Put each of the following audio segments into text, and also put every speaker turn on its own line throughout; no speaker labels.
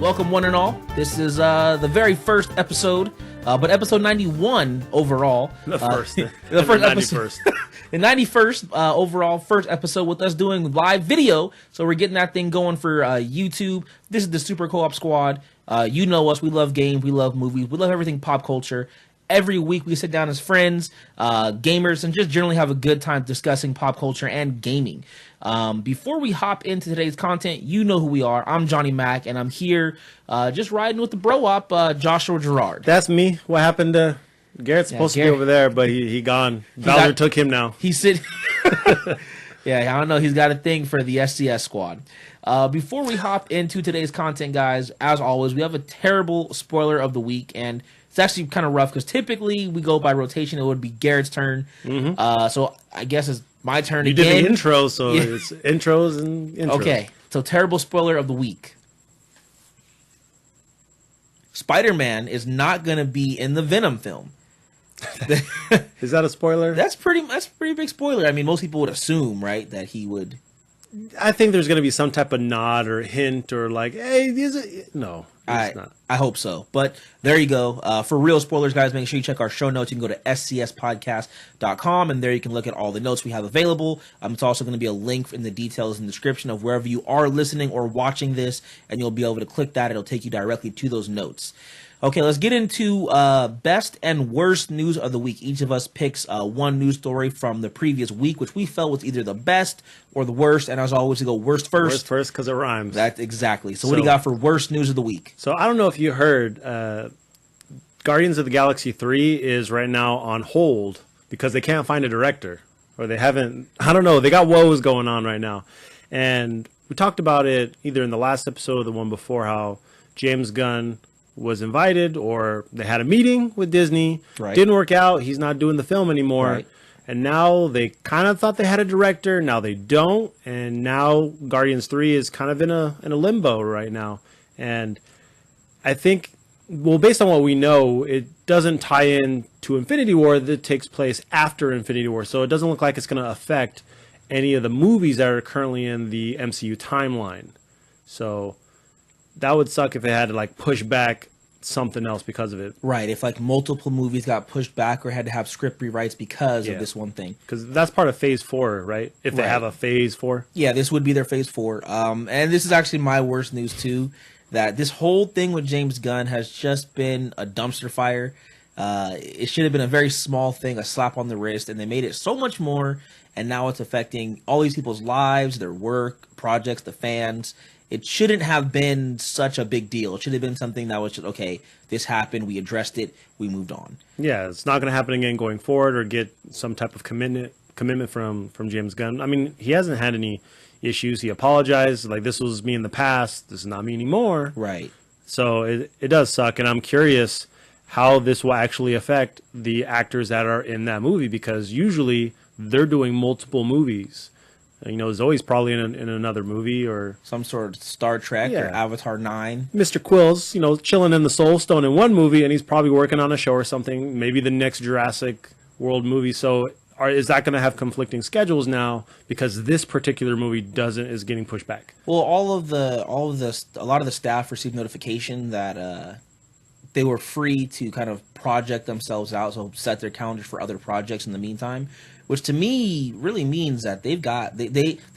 Welcome, one and all. This is the very first episode, but episode 91 overall.
The first.
The first episode. The 91st overall first episode with us doing live video. So we're getting that thing going for YouTube. This is the Super Co-op Squad. You know us. We love games. We love movies. We love everything pop culture. Every week we sit down as friends, gamers, and just generally have a good time discussing pop culture and gaming. Before we hop into today's content, you know who we are. I'm Johnny Mac, and I'm here just riding with the bro-op, Joshua Gerard.
That's me. What happened to Garrett's supposed to be over there, but he gone. Bowser took him now.
He's sitting. Yeah, I don't know. He's got a thing for the SCS squad. Before we hop into today's content, guys, as always, we have a terrible spoiler of the week, and it's actually kind of rough because typically we go by rotation. It would be Garrett's turn. Mm-hmm. So I guess it's my turn again.
You did the intro, so it's intros and intros. Okay,
so terrible spoiler of the week. Spider-Man is not going to be in the Venom film.
Is that a spoiler?
That's pretty big spoiler. I mean, most people would assume, right, that he would.
I think there's going to be some type of nod or hint or like, hey, is it? No, it's not.
I hope so. But there you go. For real spoilers, guys, make sure you check our show notes. You can go to scspodcast.com, and there you can look at all the notes we have available. It's also going to be a link in the details in the description of wherever you are listening or watching this, and you'll be able to click that. It'll take you directly to those notes. Okay, let's get into best and worst news of the week. Each of us picks one news story from the previous week, which we felt was either the best or the worst. And as always, we go worst first.
Worst first because it rhymes.
That's exactly. So what do you got for worst news of the week?
So I don't know if you heard, Guardians of the Galaxy 3 is right now on hold because they can't find a director. Or they haven't, I don't know, they got woes going on right now. And we talked about it either in the last episode or the one before, how James Gunn was invited, or they had a meeting with Disney. Right. Didn't work out. He's not doing the film anymore. Right. And now they kind of thought they had a director. Now they don't. And now Guardians 3 is kind of in a limbo right now. And I think, well, based on what we know, it doesn't tie in to Infinity War. That takes place after Infinity War. So it doesn't look like it's going to affect any of the movies that are currently in the MCU timeline. So that would suck if they had to like push back something else because of it.
Right. If like multiple movies got pushed back or had to have script rewrites because of this one thing.
Because that's part of phase 4, right? If they have a phase 4.
Yeah, this would be their phase 4. And this is actually my worst news too, that this whole thing with James Gunn has just been a dumpster fire. It should have been a very small thing, a slap on the wrist, and they made it so much more. And now it's affecting all these people's lives, their work, projects, the fans. It shouldn't have been such a big deal. It should have been something that was just, okay, this happened, we addressed it, we moved on.
Yeah, it's not going to happen again going forward or get some type of commitment from James Gunn. I mean, he hasn't had any issues. He apologized, like, this was me in the past, this is not me anymore.
Right.
So it does suck, and I'm curious how this will actually affect the actors that are in that movie, because usually they're doing multiple movies. You know, Zoe's probably in another movie or
some sort of Star Trek or Avatar 9.
Mr. Quill's, you know, chilling in the Soul Stone in one movie, and he's probably working on a show or something. Maybe the next Jurassic World movie. So, is that going to have conflicting schedules now because this particular movie is getting pushed back?
Well, a lot of the staff received notification that they were free to kind of project themselves out, so set their calendars for other projects in the meantime. Which to me really means that they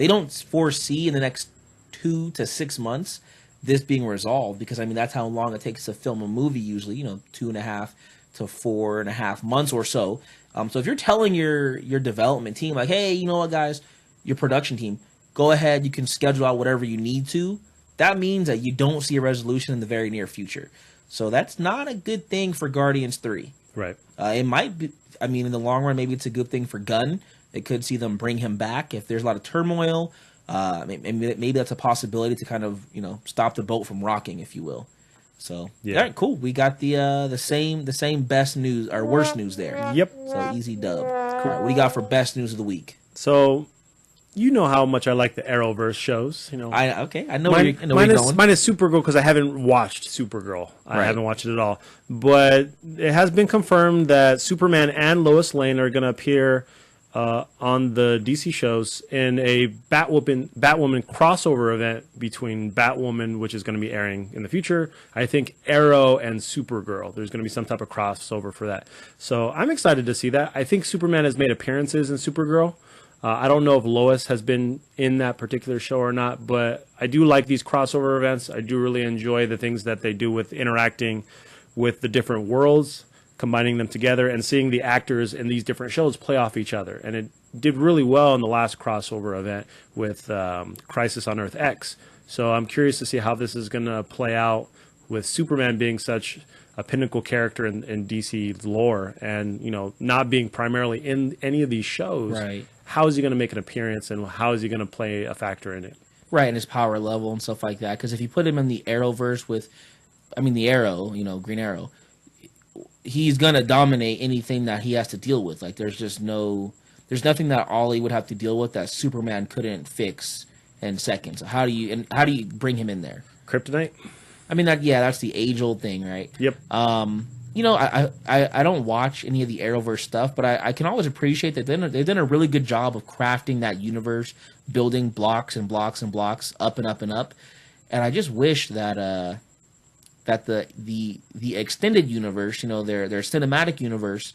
don't foresee in the next 2 to 6 months this being resolved, because I mean that's how long it takes to film a movie usually, 2.5 to 4.5 months or so. So if you're telling your development team like, hey, you know what guys, your production team, go ahead, you can schedule out whatever you need to, that means that you don't see a resolution in the very near future. So that's not a good thing for Guardians 3.
Right.
It might be. I mean, in the long run, maybe it's a good thing for Gunn. It could see them bring him back if there's a lot of turmoil. Maybe that's a possibility to kind of stop the boat from rocking, if you will. So yeah, all right, cool. We got the same best news or worst news there.
Yep.
So easy dub. Cool. All right, what do you got for best news of the week?
So, you know how much I like the Arrowverse shows. I
know where you're going.
Mine is Supergirl because I haven't watched Supergirl. I haven't watched it at all. But it has been confirmed that Superman and Lois Lane are going to appear on the DC shows in a Batwoman crossover event between Batwoman, which is going to be airing in the future. I think Arrow and Supergirl. There's going to be some type of crossover for that. So I'm excited to see that. I think Superman has made appearances in Supergirl. I don't know if Lois has been in that particular show or not, but I do like these crossover events. I do really enjoy the things that they do with interacting with the different worlds, combining them together, and seeing the actors in these different shows play off each other. And it did really well in the last crossover event with Crisis on Earth X. So I'm curious to see how this is going to play out with Superman being such a pinnacle character in DC lore, and not being primarily in any of these shows.
Right.
How is he going to make an appearance, and how is he going to play a factor in it?
Right, and his power level and stuff like that. Because if you put him in the Arrowverse the Arrow, Green Arrow, he's gonna dominate anything that he has to deal with. Like, there's nothing that Ollie would have to deal with that Superman couldn't fix in seconds. So how do you bring him in there?
Kryptonite?
I mean, that's the age-old thing, right?
Yep.
I don't watch any of the Arrowverse stuff, but I can always appreciate that they've done a really good job of crafting that universe, building blocks and blocks and blocks up and up and up. And I just wish that that the extended universe, their cinematic universe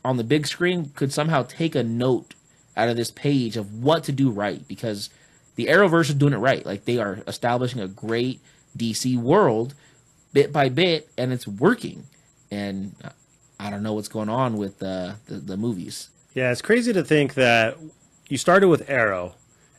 on the big screen could somehow take a note out of this page of what to do right, because the Arrowverse is doing it right. Like, they are establishing a great DC world bit by bit, and it's working. And I don't know what's going on with the movies.
Yeah, it's crazy to think that you started with Arrow,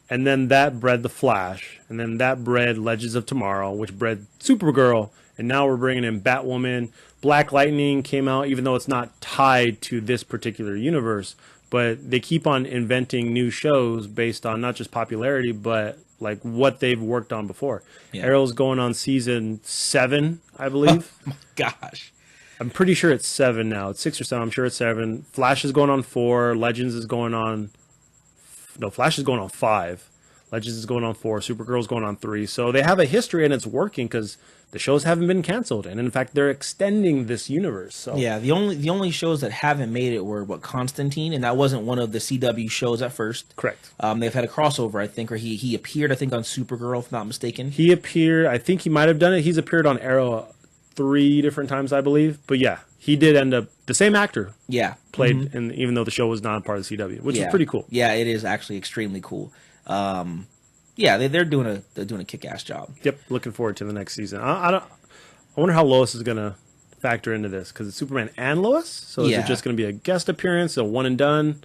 and then that bred The Flash, and then that bred Legends of Tomorrow, which bred Supergirl, and now we're bringing in Batwoman. Black Lightning came out, even though it's not tied to this particular universe, but they keep on inventing new shows based on not just popularity, but like what they've worked on before. Yeah. Arrow's going on season 7, I believe.
Oh my gosh.
I'm pretty sure it's 7 now. It's 6 or 7. I'm sure it's 7. Flash is going on 4. Legends is going on... No, Flash is going on 5. Legends is going on 4. Supergirl's going on 3. So they have a history, and it's working because the shows haven't been canceled. And in fact, they're extending this universe. So
yeah, the only shows that haven't made it were Constantine, and that wasn't one of the CW shows at first.
Correct.
They've had a crossover, I think, or he appeared, I think, on Supergirl, if not mistaken.
He appeared... I think he might have done it. He's appeared on Arrow 3 different times, I believe. But yeah, he did end up... The same actor played, in, even though the show was not part of CW, which is pretty cool.
Yeah, it is actually extremely cool. They're doing a kick-ass job.
Yep, looking forward to the next season. I wonder how Lois is going to factor into this, because it's Superman and Lois? So is it just going to be a guest appearance, a one and done?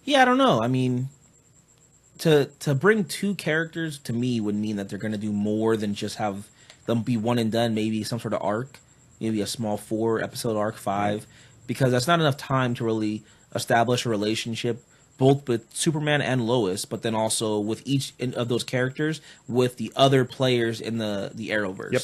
Yeah, I don't know. I mean, to bring 2 characters, to me, would mean that they're going to do more than just have them be one and done, maybe some sort of arc, maybe a small 4-episode arc, 5, because that's not enough time to really establish a relationship both with Superman and Lois, but then also with each of those characters with the other players in the Arrowverse.
Yep.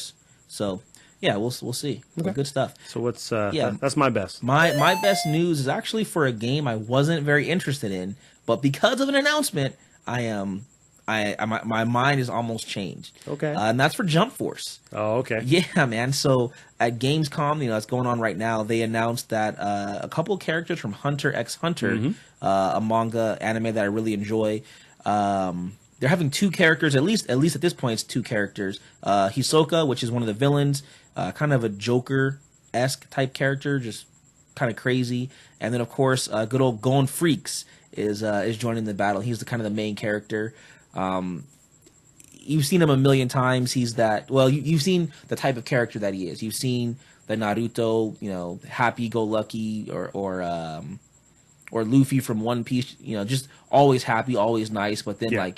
So, yeah, we'll see. Okay. Good stuff.
So what's that's my best.
My best news is actually for a game I wasn't very interested in, but because of an announcement, my mind is almost changed.
Okay.
And that's for Jump Force.
Oh, okay.
Yeah, man. So at Gamescom, that's going on right now, they announced that a couple of characters from Hunter x Hunter, a manga anime that I really enjoy, they're having 2 characters, at least at this point, it's 2 characters. Hisoka, which is one of the villains, kind of a Joker-esque type character, just kind of crazy. And then, of course, good old Gon Freaks is joining the battle. He's the kind of the main character. You've seen him a million times. He's that. Well, you've seen the type of character that he is. You've seen the Naruto, happy-go-lucky, or Luffy from One Piece. Just always happy, always nice. But then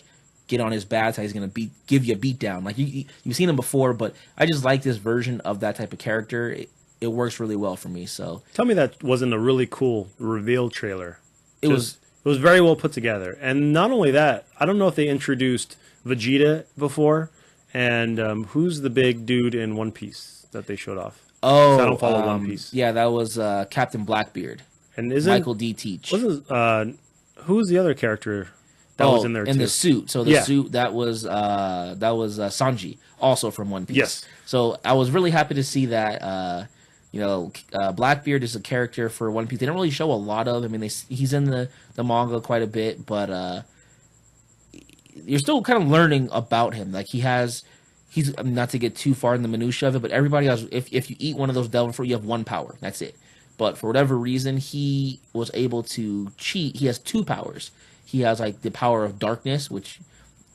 get on his bad side, he's gonna give you a beat down. Like you've seen him before, but I just like this version of that type of character. It works really well for me. So
tell me that wasn't a really cool reveal trailer.
It was
very well put together. And not only that, I don't know if they introduced Vegeta before, and who's the big dude in One Piece that they showed off?
Oh,
I don't follow One Piece.
Yeah, that was Captain Blackbeard.
And isn't
Michael D. Teach?
Who's the other character that was in there too?
In the suit. So the suit that was Sanji, also from One Piece.
Yes.
So I was really happy to see that Blackbeard is a character for One Piece. They don't really show a lot of. I mean, he's in the manga quite a bit, but you're still kind of learning about him. Like he's not to get too far in the minutia of it, but everybody else, if you eat one of those devil fruit, you have one power. That's it. But for whatever reason, he was able to cheat. He has two powers. He has like the power of darkness, which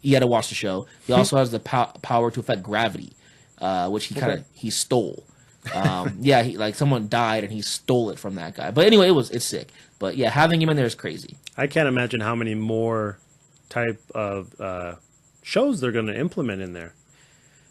you had to watch the show. He also has the power to affect gravity, which he stole. Someone died and he stole it from that guy. But anyway, it's sick. But yeah, having him in there is crazy.
I can't imagine how many more type of shows they're going to implement in there.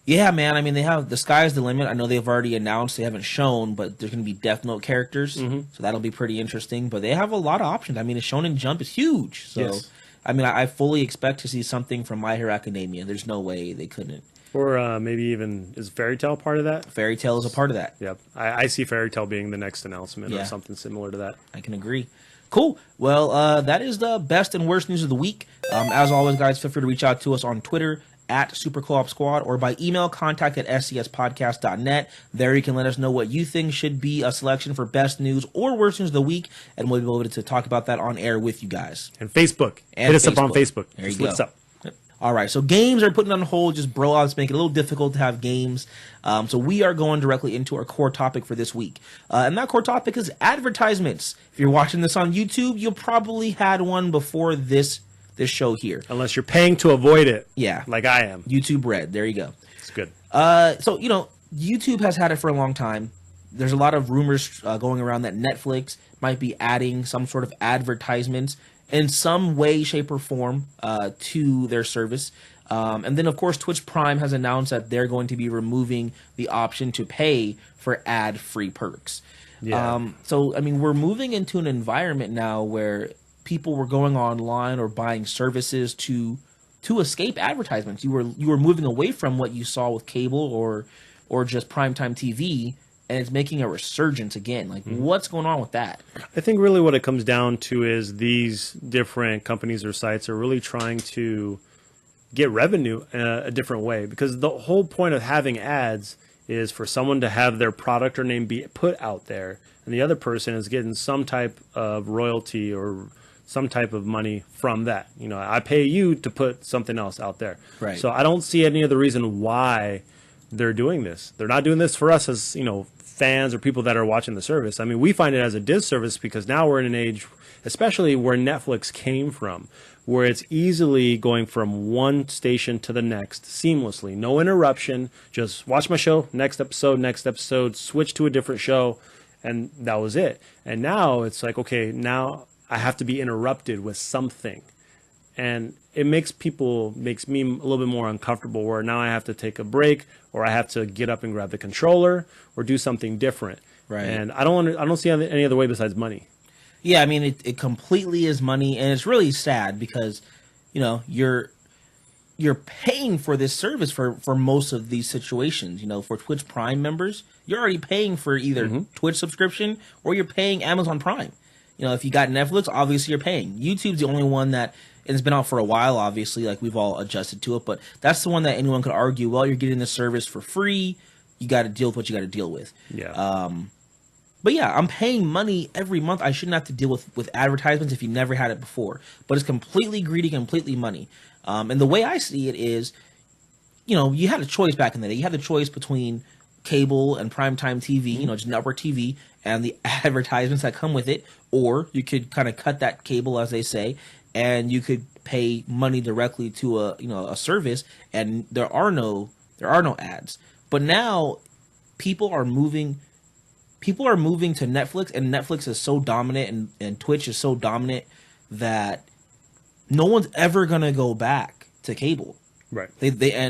Yeah, man. I mean, they have the sky's the limit. I know they've already announced, they haven't shown, but there's going to be Death Note characters, so that'll be pretty interesting. But they have a lot of options. I mean, the Shonen Jump is huge, so yes. I mean, I fully expect to see something from My Hero Academia. There's no way they couldn't.
Or maybe even, is Fairy Tail part of that?
Fairy Tail is a part of that.
Yep, I see Fairy Tail being the next announcement or something similar to that.
I can agree. Cool. Well, that is the best and worst news of the week. As always, guys, feel free to reach out to us on Twitter at Super Co-op Squad or by email contact@scspodcast.net. There you can let us know what you think should be a selection for best news or worst news of the week, and we'll be able to talk about that on air with you guys.
And Facebook. Hit us up on Facebook.
There you go.
What's up?
All right, so games are putting on hold, just blowouts, making it a little difficult to have games. So we are going directly into our core topic for this week. And that core topic is advertisements. If you're watching this on YouTube, you'll probably had one before this show here.
Unless you're paying to avoid it.
Yeah.
Like I am.
YouTube Red. There you go.
It's good.
So, YouTube has had it for a long time. There's a lot of rumors going around that Netflix might be adding some sort of advertisements in some way, shape, or form to their service. And then, of course, Twitch Prime has announced that they're going to be removing the option to pay for ad-free perks. Yeah. So, I mean, we're moving into an environment now where people were going online or buying services to escape advertisements. You were moving away from what you saw with cable or just primetime TV, and it's making a resurgence again. Like, what's going on with that?
I think really what it comes down to is these different companies or sites are really trying to get revenue a different way, because the whole point of having ads is for someone to have their product or name be put out there, and the other person is getting some type of royalty or some type of money from that. I pay you to put something else out there.
Right.
So I don't see any other reason why they're doing this. They're not doing this for us as, fans or people that are watching the service. I mean, we find it as a disservice because now we're in an age, especially where Netflix came from, where it's easily going from one station to the next seamlessly. No interruption. Just watch my show, next episode, switch to a different show, and that was it. And now it's like, okay, now I have to be interrupted with something. And it makes me a little bit more uncomfortable, where now I have to take a break, or I have to get up and grab the controller or do something different.
Right.
And I don't see any other way besides money.
Yeah, I mean, it completely is money, and it's really sad because, you're paying for this service for most of these situations. For Twitch Prime members, you're already paying for either Twitch subscription or you're paying Amazon Prime. If you got Netflix, obviously you're paying. YouTube's the only one that, and it's been out for a while, obviously, like we've all adjusted to it, but that's the one that anyone could argue, well, you're getting this service for free, you got to deal with what you got to deal with.
Yeah.
But yeah, I'm paying money every month. I shouldn't have to deal with advertisements if you never had it before. But it's completely greedy, completely money. And the way I see it is, you had a choice back in the day. You had the choice between cable and primetime TV, just network TV, and the advertisements that come with it, or you could kind of cut that cable, as they say, and you could pay money directly to a service, and there are no ads. But now people are moving to Netflix, and Netflix is so dominant and Twitch is so dominant that no one's ever gonna go back to cable.
Right.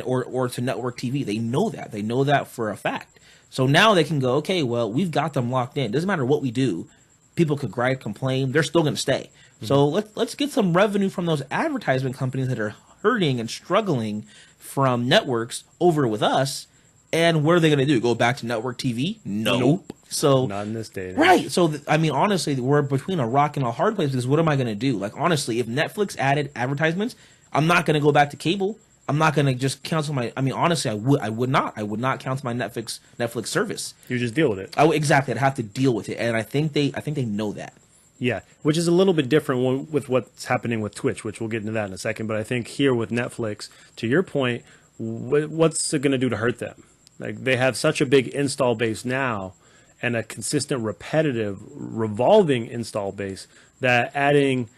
Or to network TV. They know that. They know that for a fact. So now they can go, okay, well, we've got them locked in. Doesn't matter what we do. People could gripe, complain. They're still going to stay. So let's get some revenue from those advertisement companies that are hurting and struggling from networks over with us. And what are they going to do? Go back to network TV? Nope. So
not in this day.
Right. So, I mean, honestly, we're between a rock and a hard place because what am I going to do? Like, honestly, if Netflix added advertisements, I'm not going to go back to cable. I'm not gonna just cancel my. I mean, honestly, I would not. I would not cancel my Netflix service.
You just deal with it.
Exactly. I'd have to deal with it, and I think they know that.
Yeah, which is a little bit different with what's happening with Twitch, which we'll get into that in a second. But I think here with Netflix, to your point, what's it going to do to hurt them? Like, they have such a big install base now and a consistent, repetitive, revolving install base that adding,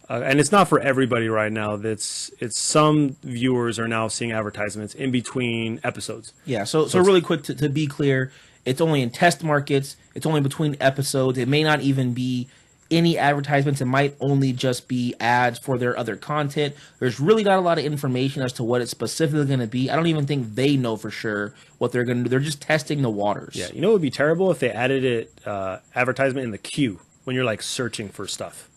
and it's not for everybody right now. It's some viewers are now seeing advertisements in between episodes.
Yeah. So really quick to be clear, it's only in test markets. It's only between episodes. It may not even be any advertisements. It might only just be ads for their other content. There's really not a lot of information as to what it's specifically going to be. I don't even think they know for sure what they're going to do. They're just testing the waters.
Yeah, you know what would be terrible if they added it advertisement in the queue when you're like searching for stuff.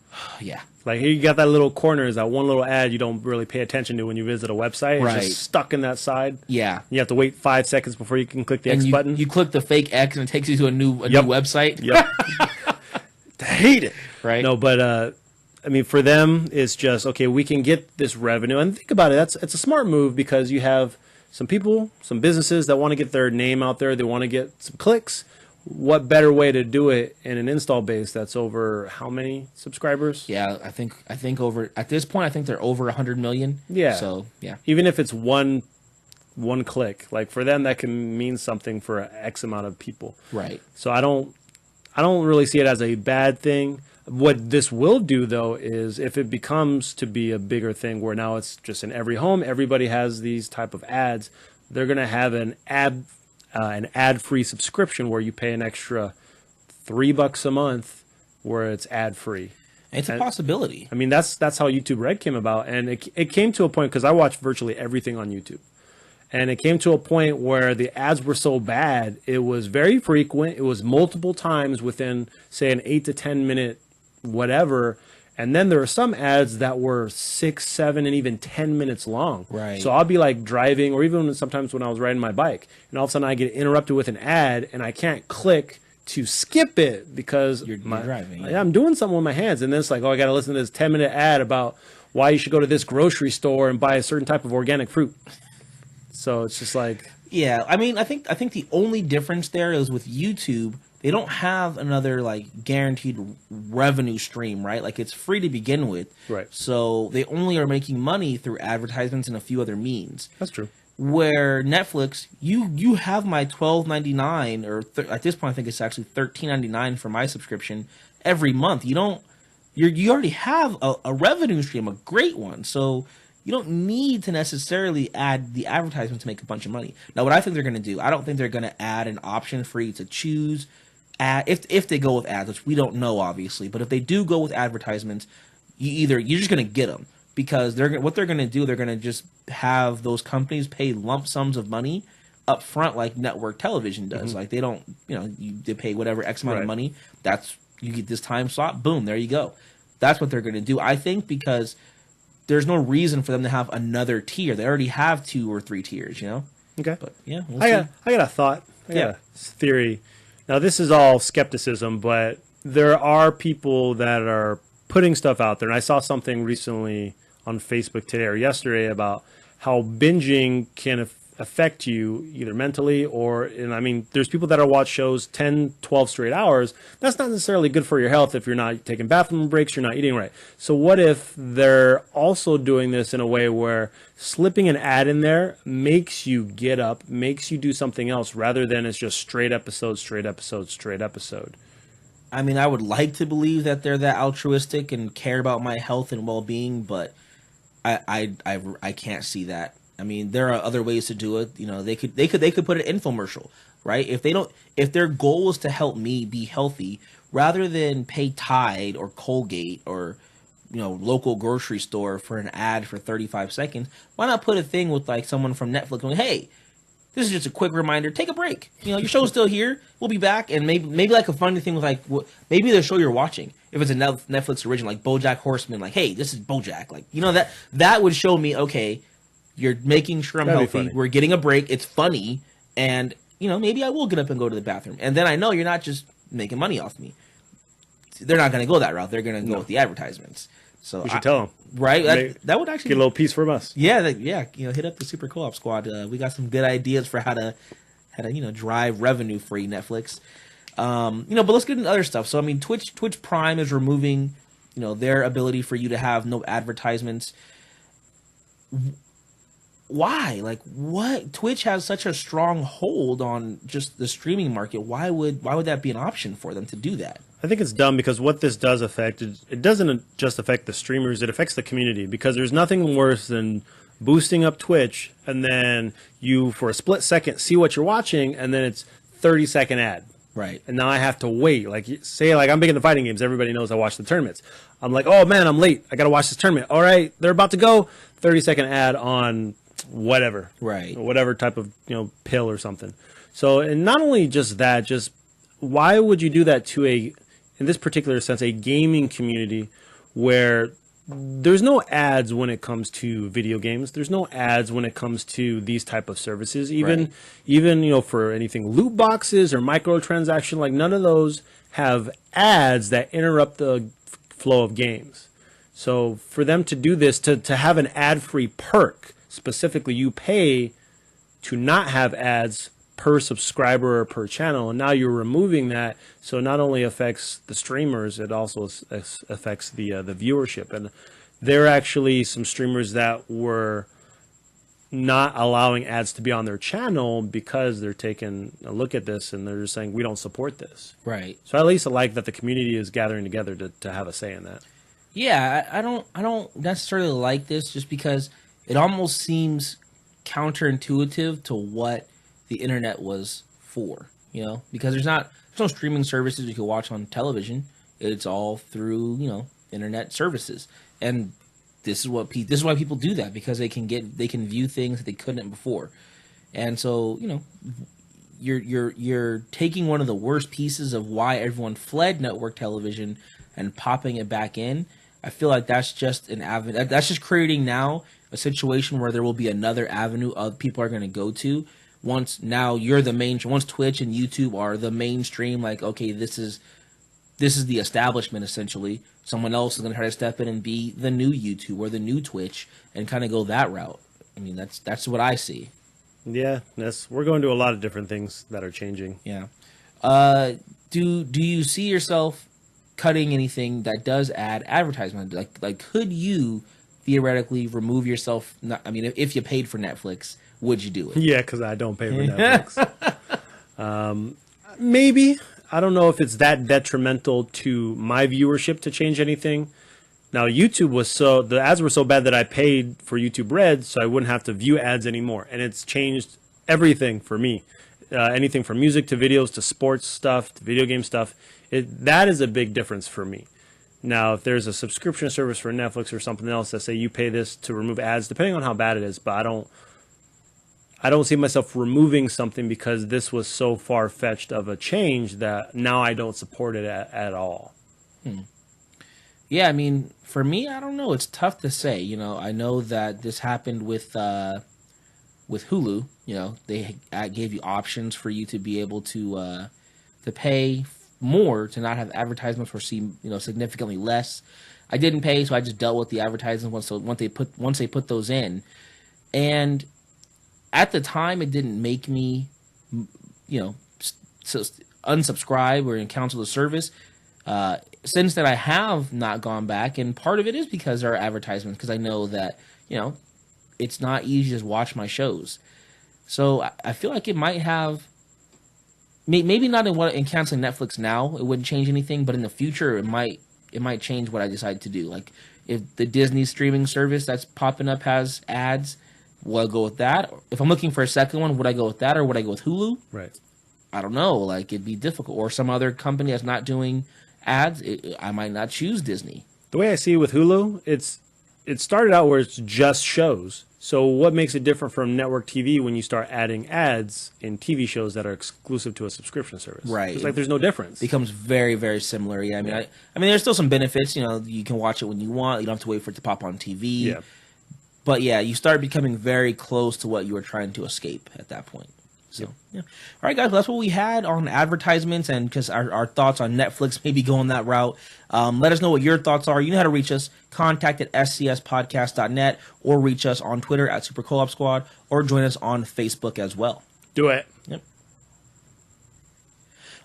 Yeah.
Like, here you got that little corner, is that one little ad you don't really pay attention to when you visit a website. It's
Right.
just stuck in that side.
Yeah.
You have to wait 5 seconds before you can click the X
And
button.
you click the fake X and it takes you to a new website.
Yep. I hate it.
Right.
No, but I mean, for them, it's just, okay, we can get this revenue. And think about it, it's a smart move because you have some people, some businesses that want to get their name out there. They want to get some clicks. What better way to do it in an install base that's over how many subscribers?
Yeah, I think over at this point, I think they're over 100 million.
Yeah.
So yeah.
Even if it's one click, like, for them, that can mean something for X amount of people.
Right.
So I don't really see it as a bad thing. What this will do, though, is if it becomes to be a bigger thing where now it's just in every home, everybody has these type of ads, they're going to have an ad-free subscription where you pay an extra $3 a month where it's ad-free.
It's a possibility.
I mean, that's how YouTube Red came about. And it came to a point, because I watch virtually everything on YouTube. And it came to a point where the ads were so bad, it was very frequent. It was multiple times within, say, an 8 to 10 minute whatever. And then there were some ads that were 6, 7, and even 10 minutes long.
Right.
So I'll be like driving, or even sometimes when I was riding my bike, and all of a sudden I get interrupted with an ad, and I can't click to skip it because
you're driving.
Yeah, I'm doing something with my hands. And then it's like, oh, I got to listen to this 10-minute ad about why you should go to this grocery store and buy a certain type of organic fruit. So it's just like,
yeah, I mean, I think the only difference there is with YouTube, they don't have another like guaranteed revenue stream, right? Like, it's free to begin with,
right?
So they only are making money through advertisements and a few other means.
That's true.
Where Netflix, you have my $12.99, or at this point I think it's actually $13.99 for my subscription every month. You already have a revenue stream, a great one, so you don't need to necessarily add the advertisement to make a bunch of money. Now, what I think they're going to do, I don't think they're going to add an option for you to choose if they go with ads, which we don't know, obviously. But if they do go with advertisements, you're just going to get them, because what they're going to do, they're going to just have those companies pay lump sums of money up front, like network television does. Mm-hmm. Like, they don't, they pay whatever X amount of money. You get this time slot, boom, there you go. That's what they're going to do, I think, because there's no reason for them to have another tier. They already have 2 or 3 tiers,
Okay.
But yeah,
I got a thought. I got a theory. Now, this is all skepticism, but there are people that are putting stuff out there. And I saw something recently on Facebook today or yesterday about how binging can affect you either mentally or, and I mean, there's people that watch shows 10, 12 straight hours. That's not necessarily good for your health if you're not taking bathroom breaks, you're not eating right. So what if they're also doing this in a way where slipping an ad in there makes you get up, makes you do something else, rather than it's just straight episode, straight episode, straight episode?
I mean, I would like to believe that they're that altruistic and care about my health and well-being, but I can't see that. I mean, there are other ways to do it. They could put an infomercial, right? If their goal is to help me be healthy, rather than pay Tide or Colgate or local grocery store for an ad for 35 seconds, why not put a thing with like someone from Netflix going, hey, this is just a quick reminder, take a break. Your show's still here. We'll be back. And maybe like a funny thing with like, maybe the show you're watching, if it's a Netflix original, like BoJack Horseman, like, hey, this is BoJack. Like, that would show me, okay, you're making sure I'm healthy. We're getting a break. It's funny. And, maybe I will get up and go to the bathroom. And then I know you're not just making money off me. They're not going to go that route. They're going to go with the advertisements. So
We should tell them.
right?
Make-
That would actually
Get a little piece from us.
yeah, hit up the Super Co-op Squad. We got some good ideas for how to drive revenue for you, Netflix. But let's get into other stuff. So I mean, Twitch Prime is removing, their ability for you to have no advertisements. Why? Like, what? Twitch has such a strong hold on just the streaming market. Why would that be an option for them to do that?
I think it's dumb because what this does affect, it doesn't just affect the streamers, it affects the community, because there's nothing worse than boosting up Twitch and then you, for a split second, see what you're watching and then it's 30-second ad.
Right.
And now I have to wait. Like, say, I'm big into fighting games. Everybody knows I watch the tournaments. I'm like, oh, man, I'm late. I got to watch this tournament. All right, they're about to go. 30-second ad on whatever.
Right.
Whatever type of, pill or something. So, and not only just that, just why would you do that to in this particular sense, a gaming community where there's no ads when it comes to video games. There's no ads when it comes to these type of services. Even for anything loot boxes or microtransaction, like none of those have ads that interrupt the flow of games. So for them to do this, to have an ad-free perk, specifically you pay to not have ads per subscriber or per channel, and now you're removing that, so it not only affects the streamers, it also affects the viewership. And there are actually some streamers that were not allowing ads to be on their channel because they're taking a look at this and they're just saying we don't support this.
Right.
So at least I like that the community is gathering together to have a say in that.
Yeah, I don't necessarily like this, just because it almost seems counterintuitive to what the internet was for, because there's no streaming services you can watch on television. It's all through, internet services. And this is why people do that, because they can view things that they couldn't before. And so, you're taking one of the worst pieces of why everyone fled network television and popping it back in. I feel like that's just that's just creating now a situation where there will be another avenue of people are going to go to once Twitch and YouTube are the mainstream. Like, okay, this is the establishment essentially. Someone else is going to try to step in and be the new YouTube or the new Twitch and kind of go that route. I mean, that's what I see.
Yeah, we're going to a lot of different things that are changing.
Yeah. Do you see yourself cutting anything that does add advertisement? Like could you theoretically remove yourself? If you paid for Netflix, would you do it?
Yeah, because I don't pay for Netflix. Maybe. I don't know if it's that detrimental to my viewership to change anything. Now, the ads were so bad that I paid for YouTube Red, so I wouldn't have to view ads anymore. And it's changed everything for me. Anything from music to videos to sports stuff to video game stuff. That is a big difference for me. Now, if there's a subscription service for Netflix or something else that say you pay this to remove ads, depending on how bad it is, but I don't see myself removing something because this was so far-fetched of a change that now I don't support it at all.
Yeah, I mean, for me, I don't know. It's tough to say. I know that this happened with Hulu. They gave you options for you to be able to pay more to not have advertisements or see significantly less. I didn't pay, so I just dealt with the advertisements once they put those in, and at the time, it didn't make me, unsubscribe or cancel the service. Since then, I have not gone back, and part of it is because there are advertisements, because I know that, it's not easy to just watch my shows. So I feel like it might have, maybe not in canceling Netflix now, it wouldn't change anything, but in the future, it might change what I decide to do. Like, if the Disney streaming service that's popping up has ads, will I go with that? If I'm looking for a second one, would I go with that, or would I go with Hulu?
Right.
I don't know. Like, it'd be difficult. Or some other company that's not doing ads, I might not choose Disney.
The way I see it with Hulu, it started out where it's just shows. So what makes it different from network TV when you start adding ads in TV shows that are exclusive to a subscription service?
Right.
It's like there's no difference.
It becomes very, very similar. Yeah. I mean, there's still some benefits. You can watch it when you want. You don't have to wait for it to pop on TV.
Yeah.
But yeah, you start becoming very close to what you were trying to escape at that point. So, yeah. All right, guys, well, that's what we had on advertisements and just our thoughts on Netflix, maybe going that route. Let us know what your thoughts are. You know how to reach us. Contact at scspodcast.net or reach us on Twitter at Super Co-op Squad or join us on Facebook as well.
Do it.
Yep.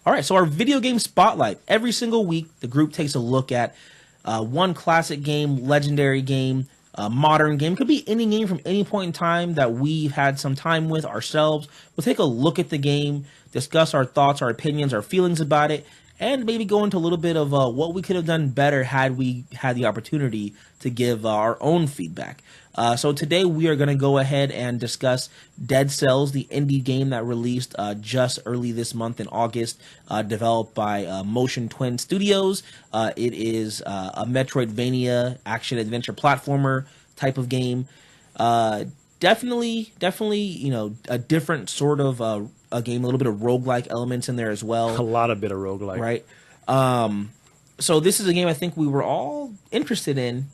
All right, so our video game spotlight. Every single week, the group takes a look at one classic game, legendary game, modern game. Could be any game from any point in time that we've had some time with ourselves. We'll take a look at the game, discuss our thoughts, our opinions, our feelings about it, and maybe go into a little bit of what we could have done better had we had the opportunity to give our own feedback. So today we are going to go ahead and discuss Dead Cells, the indie game that released just early this month in August, developed by Motion Twin Studios. It is a Metroidvania action-adventure platformer type of game. Definitely, you know, a different sort of a game, a little bit of roguelike elements in there as well.
A lot of bit of roguelike.
Right. So this is a game I think we were all interested in.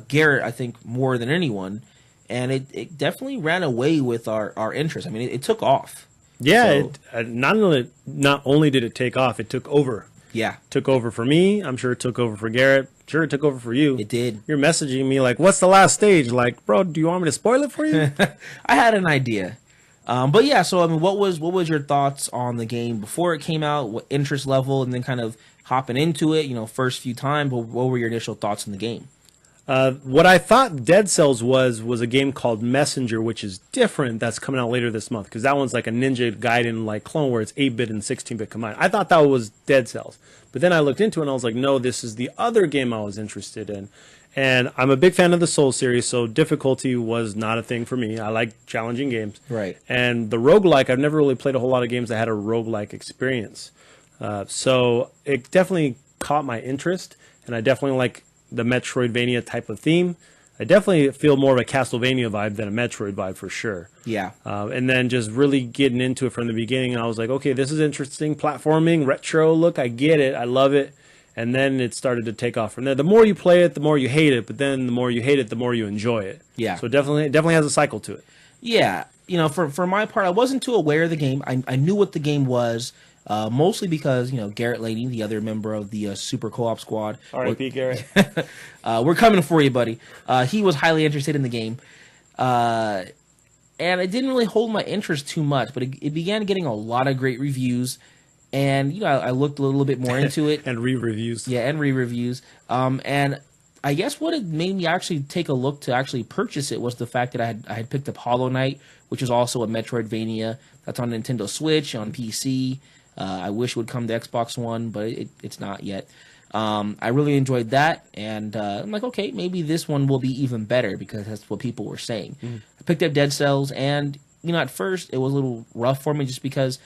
Garrett, I think, more than anyone, and it definitely ran away with our interest. I mean, it took off.
Yeah, so, not only did it take off, it took over.
Yeah.
Took over for me. I'm sure it took over for Garrett. Sure, it took over for you.
It did.
You're messaging me like, what's the last stage? Like, bro, do you want me to spoil it for you?
I had an idea. But yeah, so I mean, what was your thoughts on the game before it came out? What interest level, and then kind of hopping into it, you know, first few times, what were your initial thoughts in the game?
What I thought Dead Cells was a game called Messenger, which is different. That's coming out later this month because that one's like a Ninja Gaiden like clone where it's 8-bit and 16-bit combined. I thought that was Dead Cells, but then I looked into it and I was like, no, this is the other game I was interested in. And I'm a big fan of the Soul series, so difficulty was not a thing for me. I like challenging games.
Right.
And the roguelike, I've never really played a whole lot of games that had a roguelike experience. So it definitely caught my interest, and I definitely like the Metroidvania type of theme. I definitely feel more of a Castlevania vibe than a Metroid vibe for sure.
Yeah.
And then just really getting into it from the beginning, I was like, okay, this is interesting. Platforming, retro look, I get it. I love it. And then it started to take off from there. The more you play it, the more you hate it. But then the more you hate it, the more you enjoy it.
Yeah.
So it definitely has a cycle to it.
Yeah. You know, for my part, I wasn't too aware of the game. I knew what the game was. Mostly because, you know, Garrett Laney, the other member of the Super Co-op Squad.
R.I.P. Garrett.
We're coming for you, buddy. He was highly interested in the game. And it didn't really hold my interest too much, but it began getting a lot of great reviews. And, you know, I looked a little bit more into it.
And re-reviews.
Yeah, and re-reviews. And I guess what it made me actually take a look to actually purchase it was the fact that I had picked up Hollow Knight, which is also a Metroidvania that's on Nintendo Switch, on PC. I wish it would come to Xbox One, but it's not yet. I really enjoyed that, and I'm like, okay, maybe this one will be even better because that's what people were saying. Mm. I picked up Dead Cells, and, you know, at first it was a little rough for me just because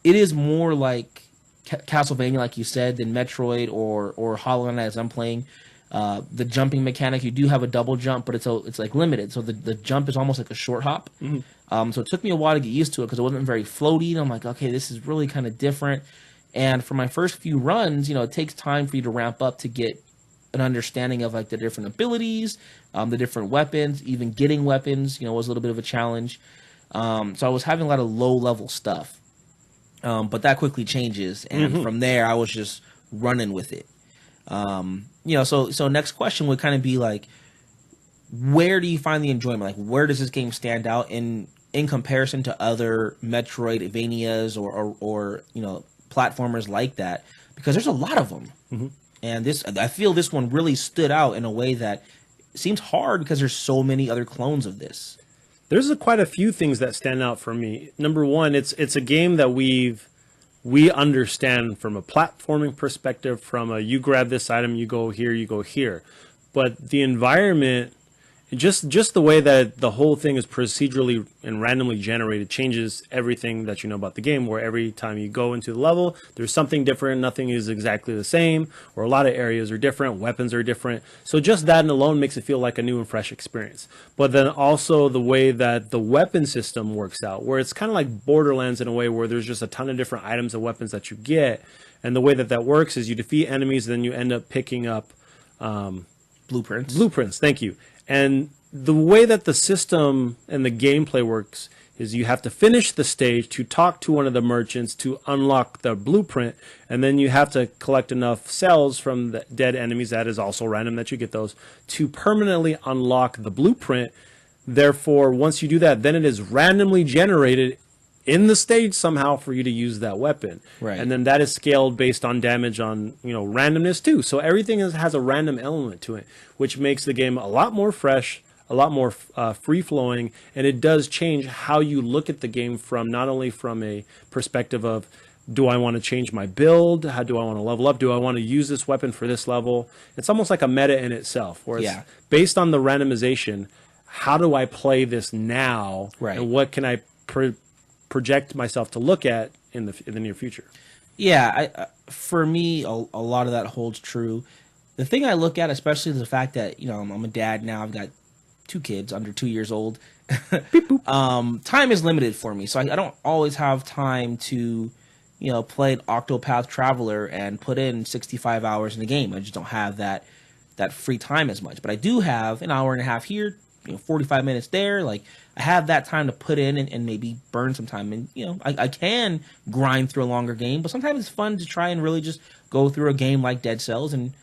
it is more like Castlevania, like you said, than Metroid or Hollow Knight as I'm playing. The jumping mechanic, you do have a double jump, but it's like limited, so the jump is almost like a short hop. Mm-hmm. So it took me a while to get used to it because it wasn't very floaty, and I'm like, okay, this is really kind of different. And for my first few runs, you know, it takes time for you to ramp up to get an understanding of like the different abilities, the different weapons. Even getting weapons, you know, was a little bit of a challenge. So I was having a lot of low level stuff, but that quickly changes, and mm-hmm. from there I was just running with it. You know, so next question would kind of be like, where do you find the enjoyment? Like, where does this game stand out in comparison to other Metroidvanias or you know, platformers like that? Because there's a lot of them, mm-hmm. and I feel this one really stood out in a way that seems hard because there's so many other clones of this.
There's quite a few things that stand out for me. Number one, it's a game that we understand from a platforming perspective, from a you grab this item, you go here. But the environment, just the way that the whole thing is procedurally and randomly generated changes everything that you know about the game, where every time you go into the level, there's something different, nothing is exactly the same, or a lot of areas are different, weapons are different. So just that alone makes it feel like a new and fresh experience. But then also the way that the weapon system works out, where it's kind of like Borderlands in a way where there's just a ton of different items and weapons that you get. And the way that works is you defeat enemies, then you end up picking up
blueprints.
Thank you. And the way that the system and the gameplay works is you have to finish the stage to talk to one of the merchants to unlock the blueprint, and then you have to collect enough cells from the dead enemies, that is also random that you get those, to permanently unlock the blueprint. Therefore, once you do that, then it is randomly generated in the stage somehow for you to use that weapon.
Right.
And then that is scaled based on damage on, randomness too. So everything has a random element to it, which makes the game a lot more fresh, a lot more free-flowing, and it does change how you look at the game from not only from a perspective of, do I want to change my build? How do I want to level up? Do I want to use this weapon for this level? It's almost like a meta in itself, where it's based on the randomization, how do I play this now?
Right.
And what can I project myself to look at in the near future?
Yeah, for me, a lot of that holds true. The thing I look at, especially, is the fact that, I'm a dad now. I've got 2 kids under 2 years old.
Beep, boop.
Time is limited for me, so I don't always have time to, play an Octopath Traveler and put in 65 hours in the game. I just don't have that free time as much. But I do have an hour and a half here, 45 minutes there. Like, I have that time to put in and maybe burn some time. And, I can grind through a longer game, but sometimes it's fun to try and really just go through a game like Dead Cells and,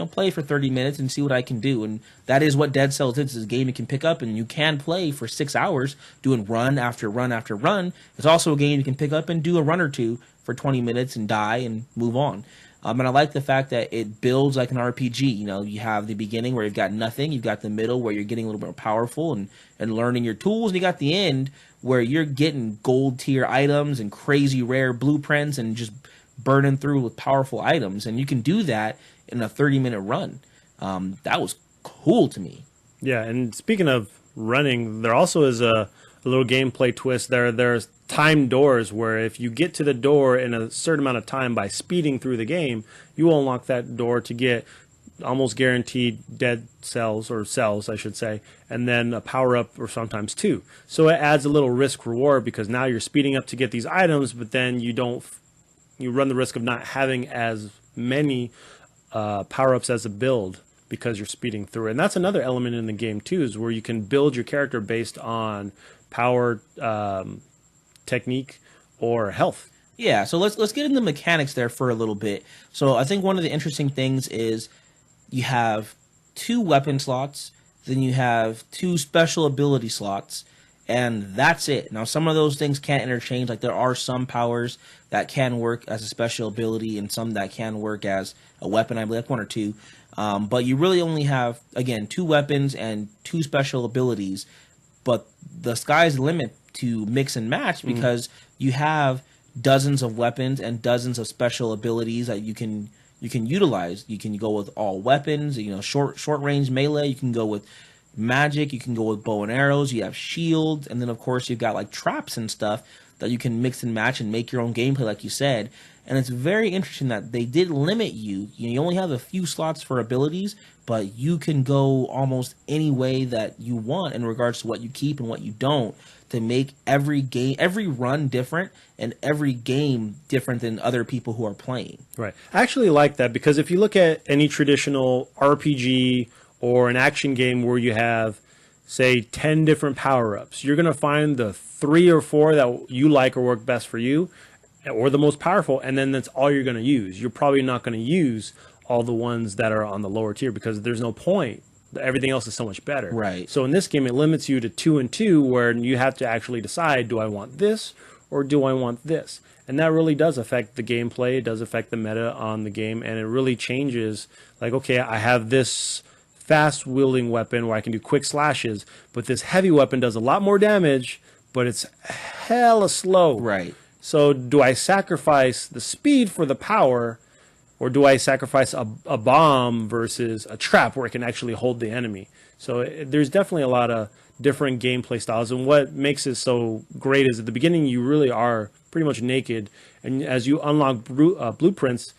play for 30 minutes and see what I can do. And that is what Dead Cells is. It's a game you can pick up and you can play for 6 hours doing run after run after run. It's also a game you can pick up and do a run or two for 20 minutes and die and move on. And I like the fact that it builds like an RPG. You have the beginning where you've got nothing. You've got the middle where you're getting a little more powerful and learning your tools. And you got the end where you're getting gold tier items and crazy rare blueprints and just burning through with powerful items. And you can do that in a 30-minute run. That was cool to me.
Yeah, and speaking of running, there also is a little gameplay twist there. There's timed doors where if you get to the door in a certain amount of time by speeding through the game, you will unlock that door to get almost guaranteed dead cells, or cells, I should say, and then a power-up or sometimes 2. So it adds a little risk-reward because now you're speeding up to get these items, but then you run the risk of not having as many power-ups as a build because you're speeding through it. And that's another element in the game too, is where you can build your character based on power, technique, or health.
Yeah, so let's get into the mechanics there for a little bit. So I think one of the interesting things is you have 2 weapon slots, then you have 2 special ability slots, and that's it. Now, some of those things can't interchange. Like, there are some powers that can work as a special ability and some that can work as a weapon, I believe, 1 or 2. But you really only have, again, 2 weapons and 2 special abilities. But the sky's the limit to mix and match because you have dozens of weapons and dozens of special abilities that you can utilize. You can go with all weapons, short range melee. You can go with magic. You can go with bow and arrows. You have shields, and then of course you've got like traps and stuff that you can mix and match and make your own gameplay, like you said. And it's very interesting that they did limit you. You only have a few slots for abilities, but you can go almost any way that you want in regards to what you keep and what you don't, to make every run different and every game different than other people who are playing.
Right. I actually like that because if you look at any traditional RPG or an action game where you have, say, 10 different power-ups, you're going to find the 3 or 4 that you like or work best for you, or the most powerful, and then that's all you're going to use. You're probably not going to use all the ones that are on the lower tier because there's no point. Everything else is so much better.
Right.
So in this game, it limits you to 2 and 2, where you have to actually decide, do I want this or do I want this? And that really does affect the gameplay. It does affect the meta on the game, and it really changes. Like, okay, I have this fast-wielding weapon where I can do quick slashes, but this heavy weapon does a lot more damage, but it's hella slow.
Right.
So do I sacrifice the speed for the power, or do I sacrifice a bomb versus a trap where it can actually hold the enemy? So there's definitely a lot of different gameplay styles. And what makes it so great is at the beginning, you really are pretty much naked. And as you unlock blueprints,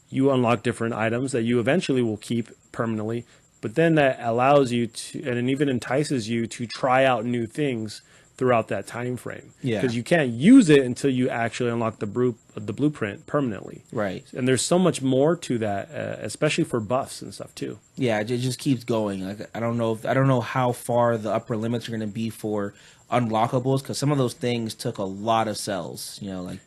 you unlock different items that you eventually will keep permanently. But then that allows you to, and it even entices you to try out new things throughout that time frame.
Yeah.
Because you can't use it until you actually unlock the blueprint permanently.
Right.
And there's so much more to that, especially for buffs and stuff too.
Yeah, it just keeps going. Like I don't know how far the upper limits are going to be for unlockables, because some of those things took a lot of cells. You know, like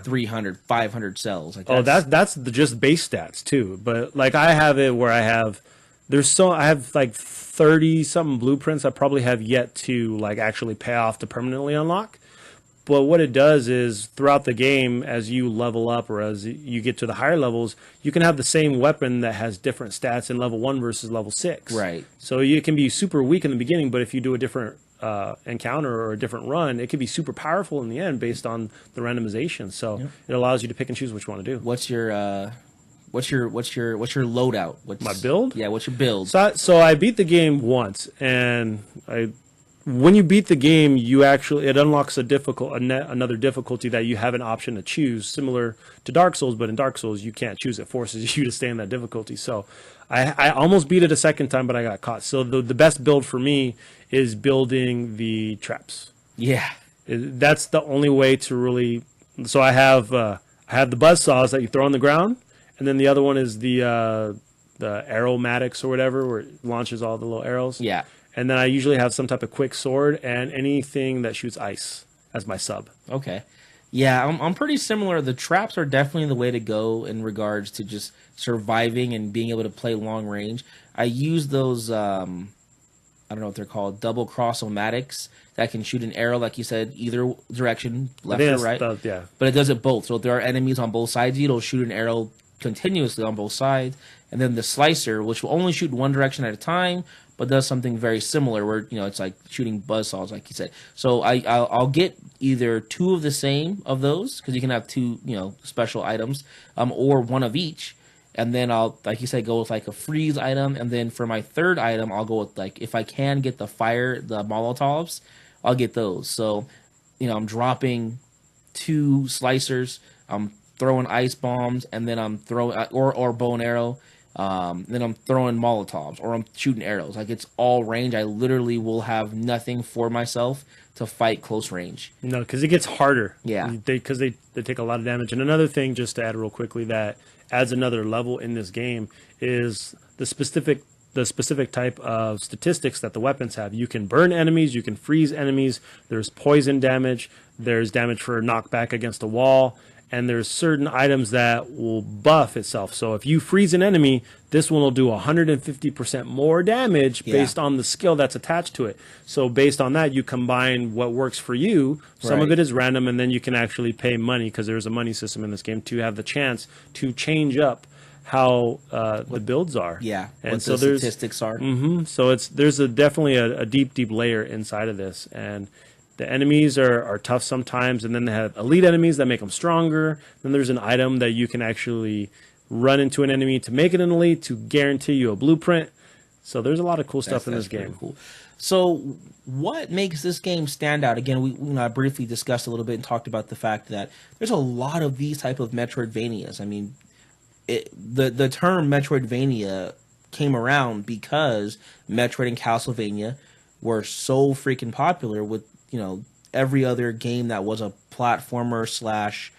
300, 500 cells. Like
that's just base stats too. But like I have it where I have like 30 something blueprints I probably have yet to like actually pay off to permanently unlock. But what it does is throughout the game, as you level up or as you get to the higher levels, you can have the same weapon that has different stats in level 1 versus level 6.
Right.
So you can be super weak in the beginning, but if you do a different encounter or a different run, it could be super powerful in the end based on the randomization. So it allows you to pick and choose what you want to do.
What's your loadout? What's
my build?
Yeah, what's your build?
So I beat the game once, and when you beat the game, it unlocks another difficulty that you have an option to choose, similar to Dark Souls, but in Dark Souls you can't choose. It forces you to stay in that difficulty. So I almost beat it a second time, but I got caught. So the best build for me is building the traps.
Yeah,
that's the only way to really. So I have the buzzsaws that you throw on the ground, and then the other one is the aromatics or whatever, where it launches all the little arrows.
Yeah.
And then I usually have some type of quick sword and anything that shoots ice as my sub.
Okay. Yeah, I'm pretty similar. The traps are definitely the way to go in regards to just surviving and being able to play long range. I use those, I don't know what they're called, double cross-o-matics that can shoot an arrow, like you said, either direction, left or right.
Yeah.
But it does it both. So if there are enemies on both sides, it'll shoot an arrow continuously on both sides. And then the slicer, which will only shoot one direction at a time, but does something very similar where, you know, it's like shooting buzzsaws, like you said. So I'll get either two of the same of those, because you can have two, you know, special items, or one of each. And then I'll, like you said, go with like a freeze item. And then for my third item, I'll go with, like, if I can get the Molotovs, I'll get those. So, you know, I'm dropping 2 slicers, I'm throwing ice bombs, and then I'm throwing, or bow and arrow. Then I'm throwing Molotovs, or I'm shooting arrows. Like, it's all range. I literally will have nothing for myself to fight close range.
No, because it gets harder.
Yeah.
Because they take a lot of damage. And another thing, just to add real quickly, that adds another level in this game is the specific type of statistics that the weapons have. You can burn enemies, you can freeze enemies, there's poison damage, there's damage for knockback against a wall, and there's certain items that will buff itself. So if you freeze an enemy, this one will do 150% more damage based on the skill that's attached to it. So based on that, you combine what works for you. Some of it is random, and then you can actually pay money, because there's a money system in this game, to have the chance to change up how the builds are.
Yeah,
and
what
so
the statistics are.
So there's definitely a deep layer inside of this, and the enemies are tough sometimes, and then they have elite enemies that make them stronger. Then there's an item that you can actually run into an enemy to make it an elite, to guarantee you a blueprint. So there's a lot of cool stuff in this game.
Cool. So what makes this game stand out? Again, we I briefly discussed a little bit and talked about the fact that there's a lot of these type of Metroidvanias. I mean, the term Metroidvania came around because Metroid and Castlevania were so freaking popular with, you know, every other game that was a platformer slash,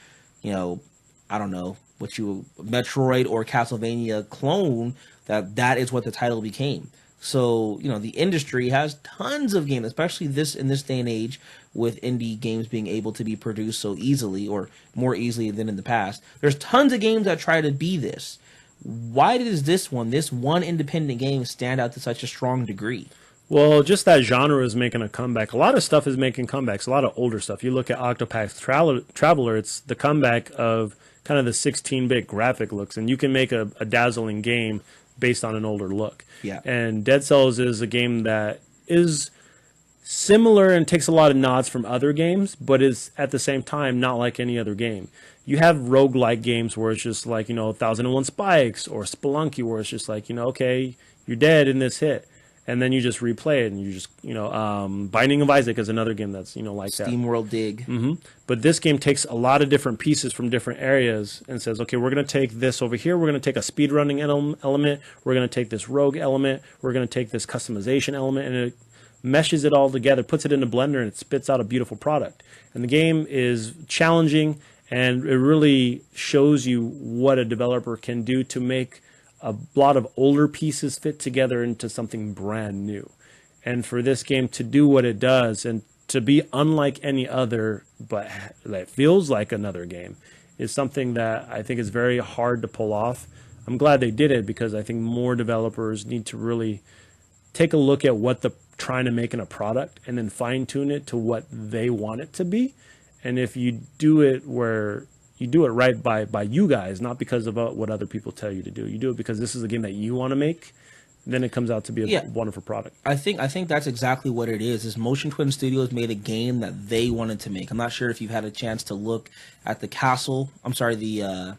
you know, I don't know, Metroid or Castlevania clone, that is what the title became. So, you know, the industry has tons of games, especially in this day and age, with indie games being able to be produced so easily, or more easily than in the past. There's tons of games that try to be this. Why does this one independent game stand out to such a strong degree?
Well, just that genre is making a comeback. A lot of stuff is making comebacks, a lot of older stuff. You look at Octopath Traveler, it's the comeback of kind of the 16-bit graphic looks, and you can make a dazzling game based on an older look.
Yeah.
And Dead Cells is a game that is similar and takes a lot of nods from other games, but is at the same time not like any other game. You have roguelike games where it's just like, you know, 1001 Spikes, or Spelunky, where it's just like, you know, okay, you're dead in this hit, and then you just replay it, and you just, you know, Binding of Isaac is another game that's, you know, like that.
SteamWorld Dig.
But this game takes a lot of different pieces from different areas and says, okay, we're going to take this over here, we're going to take a speedrunning element, we're going to take this rogue element, we're going to take this customization element, and it meshes it all together, puts it in a blender, and it spits out a beautiful product. And the game is challenging, and it really shows you what a developer can do to make a lot of older pieces fit together into something brand new. And for this game to do what it does and to be unlike any other, but that feels like another game, is something that I think is very hard to pull off. I'm glad they did it, because I think more developers need to really take a look at what they're trying to make in a product and then fine tune it to what they want it to be. And if you do it where you do it right by you guys, not because of what other people tell you to do, you do it because this is a game that you want to make, then it comes out to be a wonderful product.
I think that's exactly what it is. Motion Twin Studios made a game that they wanted to make. I'm not sure if you've had a chance to look at the castle. I'm sorry, the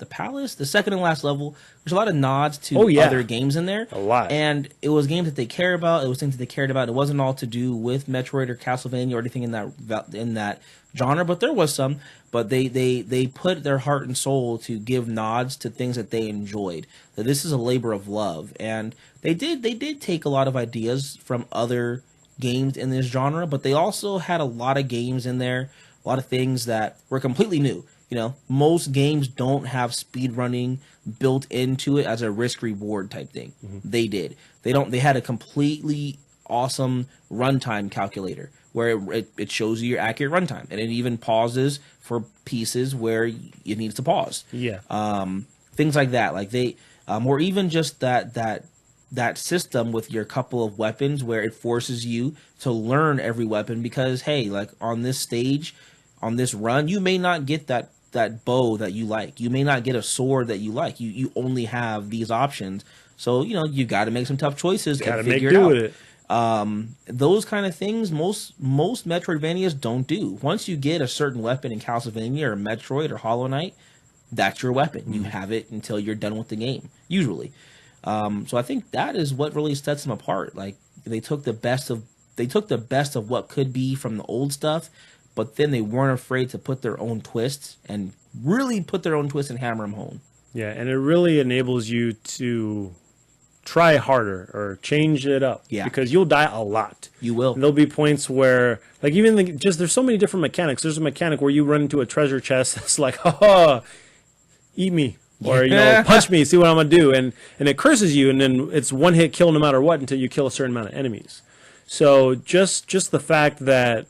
palace, the second and last level. There's a lot of nods to other games in there.
A lot.
And it was games that they care about. It was things that they cared about. It wasn't all to do with Metroid or Castlevania or anything in that genre, but there was some. But they put their heart and soul to give nods to things that they enjoyed. That this is a labor of love, and they did take a lot of ideas from other games in this genre, but they also had a lot of games in there, a lot of things that were completely new. You know, most games don't have speed running built into it as a risk reward type thing. Mm-hmm. They did. They had a completely awesome runtime calculator where it shows you your accurate runtime, and it even pauses for pieces where it needs to pause.
Yeah.
Things like that, like they, or even just that system with your couple of weapons where it forces you to learn every weapon, because hey, like on this stage, on this run, you may not get that bow that you like. You may not get a sword that you like. You only have these options. So, you know, you got to make some tough choices and figure it out. With it. Those kind of things most Metroidvanias don't do. Once you get a certain weapon in Castlevania or Metroid or Hollow Knight, that's your weapon. Mm-hmm. You have it until you're done with the game, usually. So I think that is what really sets them apart. Like they took the best of what could be from the old stuff, but then they weren't afraid to put their own twists and really put their own twists and hammer them home.
Yeah, and it really enables you to try harder or change it up.
Yeah.
Because you'll die a lot.
You will.
And there'll be points where, like, even there's so many different mechanics. There's a mechanic where you run into a treasure chest that's like, ha, eat me. Or, you know, punch me, see what I'm going to do. And it curses you, and then it's one hit kill no matter what until you kill a certain amount of enemies. So just the fact that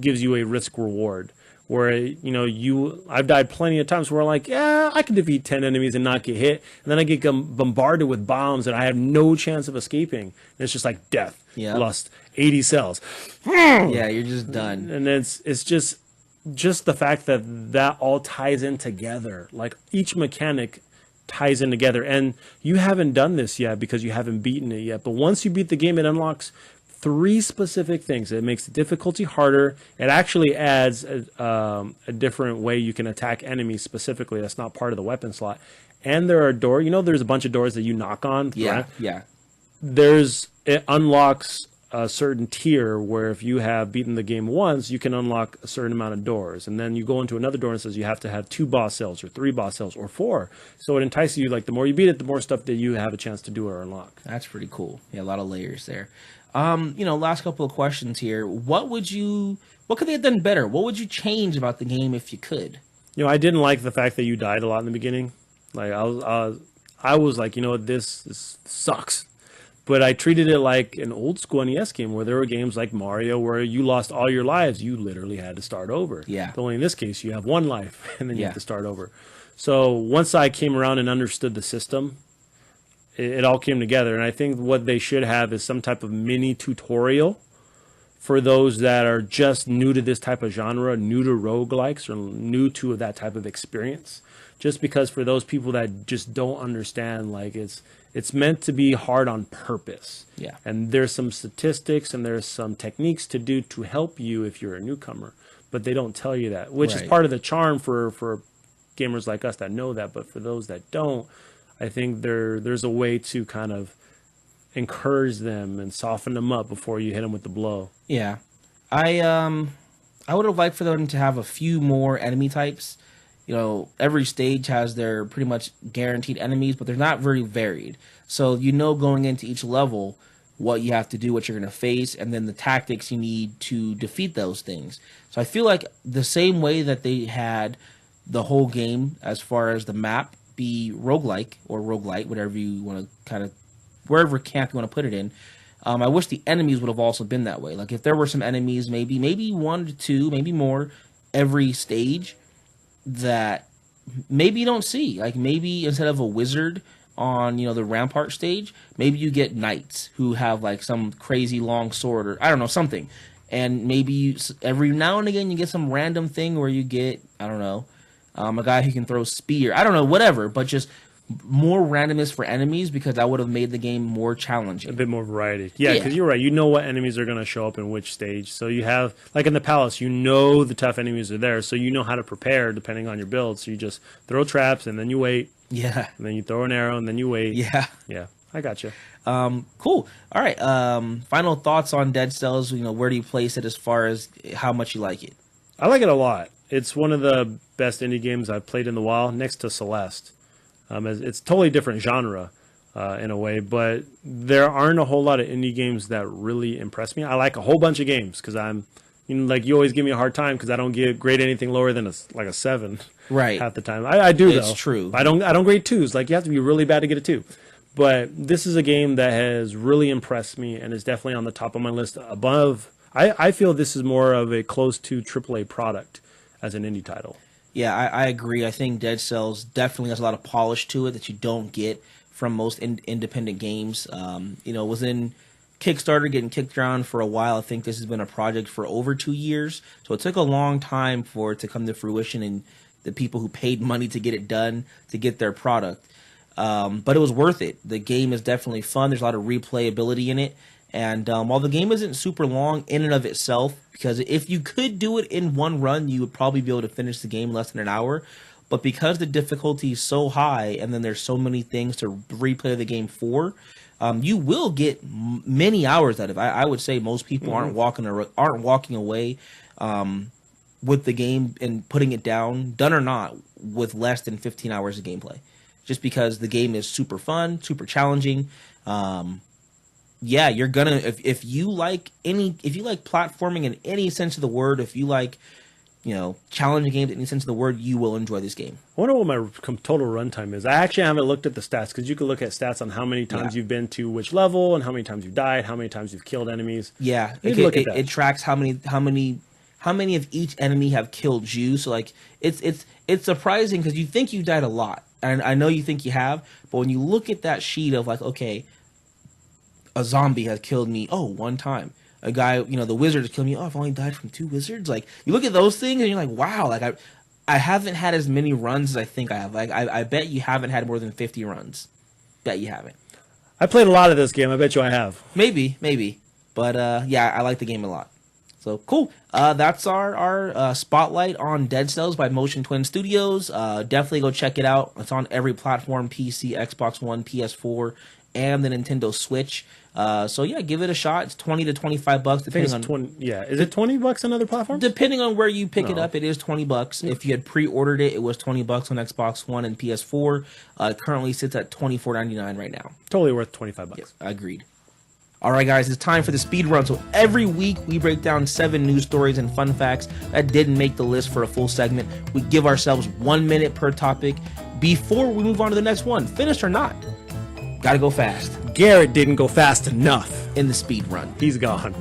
gives you a risk reward where, you know, I've died plenty of times where I'm like, yeah, I can defeat 10 enemies and not get hit. And then I get bombarded with bombs and I have no chance of escaping. And it's just like death, lust, 80 cells.
Yeah, you're just done.
And it's just the fact that all ties in together. Like each mechanic ties in together. And you haven't done this yet because you haven't beaten it yet. But once you beat the game, it unlocks 3 specific things. It makes the difficulty harder. It actually adds a different way you can attack enemies specifically. That's not part of the weapon slot. And there are doors. You know, there's a bunch of doors that you knock on.
Yeah,
right?
yeah.
It unlocks a certain tier where if you have beaten the game once, you can unlock a certain amount of doors. And then you go into another door and it says you have to have 2 boss cells or 3 boss cells or 4. So it entices you, like the more you beat it, the more stuff that you have a chance to do or unlock.
That's pretty cool. Yeah, a lot of layers there. You know, last couple of questions here. What could they have done better? What would you change about the game if you could?
You know, I didn't like the fact that you died a lot in the beginning. Like I was like, you know what, this sucks. But I treated it like an old school NES game where there were games like Mario where you lost all your lives. You literally had to start over.
Yeah.
But only in this case, you have 1 life and then you have to start over. So once I came around and understood the system, it all came together. And I think what they should have is some type of mini tutorial for those that are just new to this type of genre, new to roguelikes, or new to that type of experience. Just because for those people that just don't understand, like it's meant to be hard on purpose.
Yeah.
And there's some statistics and there's some techniques to do to help you if you're a newcomer. But they don't tell you that, which is part of the charm for gamers like us that know that. But for those that don't, I think there's a way to kind of encourage them and soften them up before you hit them with the blow.
Yeah. I would have liked for them to have a few more enemy types. You know, every stage has their pretty much guaranteed enemies, but they're not very varied. So, you know, going into each level, what you have to do, what you're going to face, and then the tactics you need to defeat those things. So I feel like the same way that they had the whole game as far as the map be roguelike or roguelite, whatever you want to kind of, wherever camp you want to put it in. I wish the enemies would have also been that way. Like if there were some enemies, maybe 1 to 2, maybe more every stage that maybe you don't see. Like maybe instead of a wizard on the rampart stage, maybe you get knights who have like some crazy long sword or I don't know, something. And maybe every now and again you get some random thing where you get, I don't know, a guy who can throw spear. I don't know, whatever, but just more randomness for enemies, because that would have made the game more challenging.
A bit more variety. Yeah, because you're right. You know what enemies are going to show up in which stage. So you have, like in the palace, the tough enemies are there. So you know how to prepare depending on your build. So you just throw traps and then you wait.
Yeah.
And then you throw an arrow and then you wait.
Yeah.
Yeah, I got you.
Cool. All right. Final thoughts on Dead Cells. Where do you place it as far as how much you like it?
I like it a lot. It's one of the best indie games I've played in a while, next to Celeste. It's totally different genre in a way, but there aren't a whole lot of indie games that really impress me. I like a whole bunch of games because I'm, like you always give me a hard time because I don't grade anything lower than a 7.
Right.
Half the time. I do though.
It's true.
I don't grade 2s. Like you have to be really bad to get a 2. But this is a game that has really impressed me and is definitely on the top of my list above. I feel this is more of a close to AAA product as an indie title.
Yeah, I agree. I think Dead Cells definitely has a lot of polish to it that you don't get from most independent games. It was in Kickstarter, getting kicked around for a while. I think this has been a project for over 2 years. So it took a long time for it to come to fruition and the people who paid money to get it done, to get their product. But it was worth it. The game is definitely fun. There's a lot of replayability in it. And while the game isn't super long in and of itself, because if you could do it in one run, you would probably be able to finish the game less than an hour. But because the difficulty is so high, and then there's so many things to replay the game for, you will get many hours out of it. I would say most people aren't walking away with the game and putting it down, done or not, with less than 15 hours of gameplay, just because the game is super fun, super challenging. Yeah, you're gonna if you like platforming in any sense of the word, if you like, challenging games in any sense of the word, you will enjoy this game.
I wonder what my total runtime is. I actually haven't looked at the stats because you can look at stats on how many times you've been to which level and how many times you've died, how many times you've killed enemies.
Yeah, it tracks how many of each enemy have killed you. So like it's surprising because you think you died a lot, and I know you think you have, but when you look at that sheet of like, okay, a zombie has killed me, one time. A guy, the wizard has killed me, I've only died from 2 wizards. Like, you look at those things and you're like, wow, like I haven't had as many runs as I think I have. Like, I bet you haven't had more than 50 runs. Bet you haven't.
I played a lot of this game. I bet you I have.
Maybe. But, yeah, I like the game a lot. So, cool. That's our spotlight on Dead Cells by Motion Twin Studios. Definitely go check it out. It's on every platform, PC, Xbox One, PS4, and the Nintendo Switch. So yeah, give it a shot. It's $20 to $25 depending on
20. Yeah, is it $20 on other platforms?
Depending on where you pick it up, it is $20. If you had pre-ordered it, it was $20 on Xbox One and PS4. It currently sits at $24.99 right now.
Totally worth $25.
Yep, agreed. All right, guys, it's time for the speed run. So every week we break down 7 news stories and fun facts that didn't make the list for a full segment. We give ourselves 1 minute per topic before we move on to the next one, finished or not. Gotta go fast.
Garrett didn't go fast enough
in the speed run.
He's gone.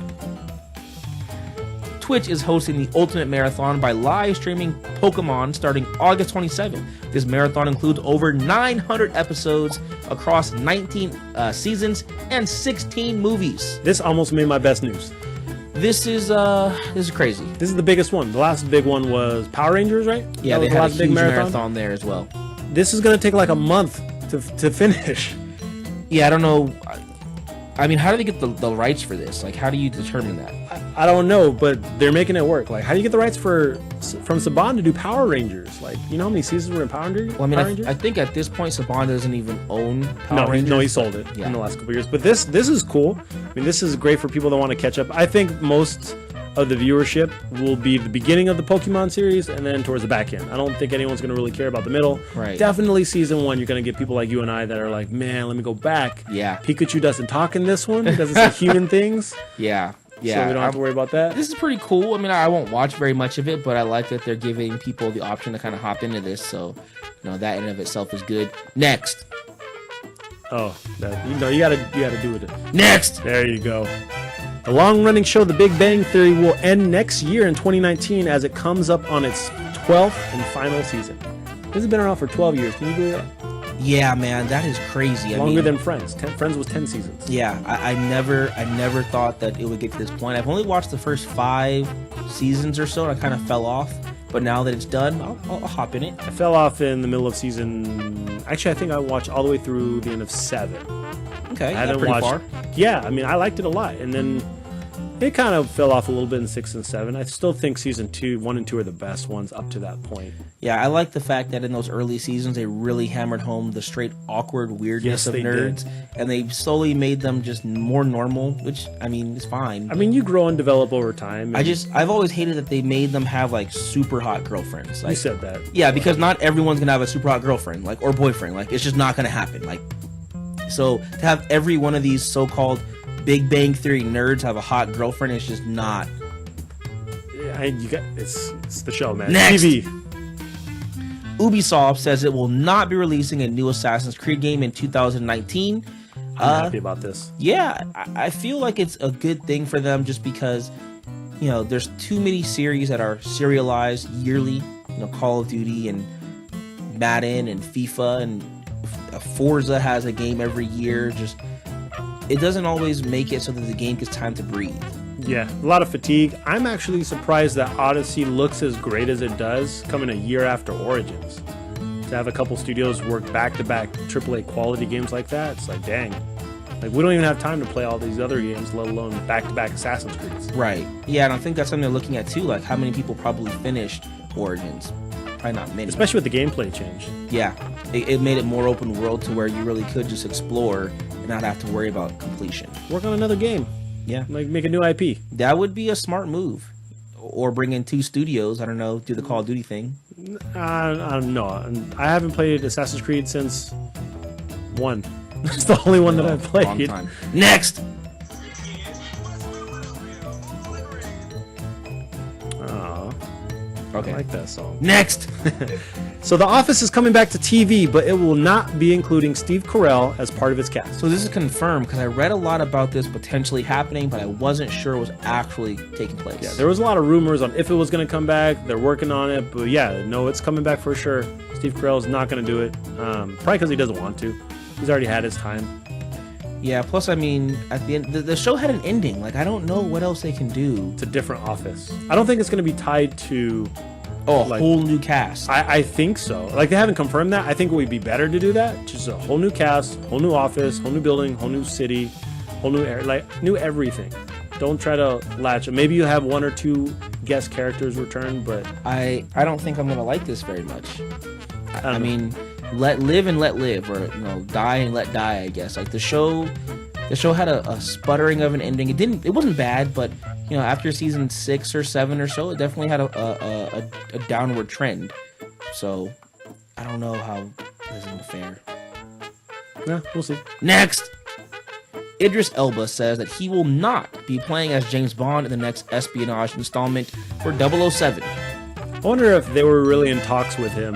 Twitch is hosting the Ultimate Marathon by live streaming Pokemon starting August 27th. This marathon includes over 900 episodes across 19 seasons and 16 movies.
This almost made my best news.
This is crazy.
This is the biggest one. The last big one was Power Rangers, right?
Yeah, they had a huge marathon there as well.
This is going to take like a month to finish.
Yeah, I don't know. I mean, how do they get the rights for this? Like, how do you determine that?
I don't know, but they're making it work. Like, how do you get the rights from Saban to do Power Rangers? Like, you know how many seasons were in Power Rangers?
Well, I mean, I think at this point, Saban doesn't even own Power Rangers.
No, he sold it in the last couple of years. But this is cool. I mean, this is great for people that want to catch up. I think most of the viewership will be the beginning of the Pokemon series and then towards the back end. I don't think anyone's going to really care about the middle.
Right.
Definitely season 1, you're going to get people like you and I that are like, man, let me go back.
Yeah.
Pikachu doesn't talk in this one. It doesn't say human things.
Yeah. Yeah.
So we don't have to worry about that.
This is pretty cool. I mean, I won't watch very much of it, but I like that they're giving people the option to kind of hop into this. So, that in and of itself is good. Next.
Oh, you gotta do it.
Next.
There you go. The long-running show The Big Bang Theory will end next year in 2019 as it comes up on its 12th and final season. This has been around for 12 years. Can you believe that?
Yeah, man, that is crazy.
Longer than Friends. Friends was 10 seasons.
Yeah, I never thought that it would get to this point. I've only watched the first 5 seasons or so, and I kind of fell off. But now that it's done, I'll hop in it.
I fell off in the middle of season. Actually, I think I watched all the way through the end of 7.
Okay,
I haven't
pretty
watched.
far.
Yeah, I mean, I liked it a lot, and then it kind of fell off a little bit in 6 and 7. I still think season 1 and 2 are the best ones up to that point.
Yeah, I like the fact that in those early seasons they really hammered home the straight awkward weirdness of nerds, and they slowly made them just more normal, which I mean is fine.
I mean, you grow and develop over time.
I've always hated that they made them have like super hot girlfriends. Like,
you said that.
Yeah, because not everyone's gonna have a super hot girlfriend, like, or boyfriend. Like, it's just not gonna happen. Like, so to have every one of these so-called Big Bang Theory nerds have a hot girlfriend is just not.
Yeah, it's the show, man.
Next.
TV.
Ubisoft says it will not be releasing a new Assassin's Creed game in 2019.
I'm happy about this.
Yeah, I feel like it's a good thing for them just because, there's too many series that are serialized yearly. Call of Duty and Madden and FIFA and Forza has a game every year. Just it doesn't always make it so that the game gets time to breathe.
Yeah, a lot of fatigue. I'm actually surprised that Odyssey looks as great as it does coming a year after Origins. To have a couple studios work back-to-back AAA quality games like that, it's like, dang. Like, we don't even have time to play all these other games, let alone back-to-back Assassin's Creeds.
Right. Yeah, and I think that's something they're looking at too, like how many people probably finished Origins. Probably not many.
Especially with the gameplay change.
Yeah, it made it more open world to where you really could just explore and not have to worry about completion.
Work on another game.
Yeah.
Like, make a new IP.
That would be a smart move. Or bring in 2 studios, I don't know, do the Call of Duty thing.
I don't know. I haven't played Assassin's Creed since 1. It's the only one that I've played.
Long time. Next!
Aw.
Okay.
I like that song.
Next!
So The Office is coming back to TV, but it will not be including Steve Carell as part of its cast.
So this is confirmed because I read a lot about this potentially happening, but I wasn't sure it was actually taking place.
Yeah, there was a lot of rumors on if it was going to come back. They're working on it, but yeah, no, it's coming back for sure. Steve Carell is not going to do it, probably because he doesn't want to. He's already had his time.
Yeah, plus, I mean, at the end, the show had an ending. Like, I don't know what else they can do.
It's a different Office. I don't think it's going to be tied to...
Oh, a whole new cast.
I think so. Like, they haven't confirmed that. I think it would be better to do that. Just a whole new cast, whole new office, whole new building, whole new city, whole new air, like new everything. Don't try to latch. Maybe you have 1 or 2 guest characters return, but
I don't think I'm gonna like this very much. I
know.
mean, let live and let live, or die and let die. I guess like the show had a sputtering of an ending. It wasn't bad, but after season 6 or 7 or so, it definitely had a downward trend. So I don't know how this is gonna fare.
yeah, we'll see.
Next, Idris Elba says that he will not be playing as James Bond in the next espionage installment for 007.
I wonder if they were really in talks with him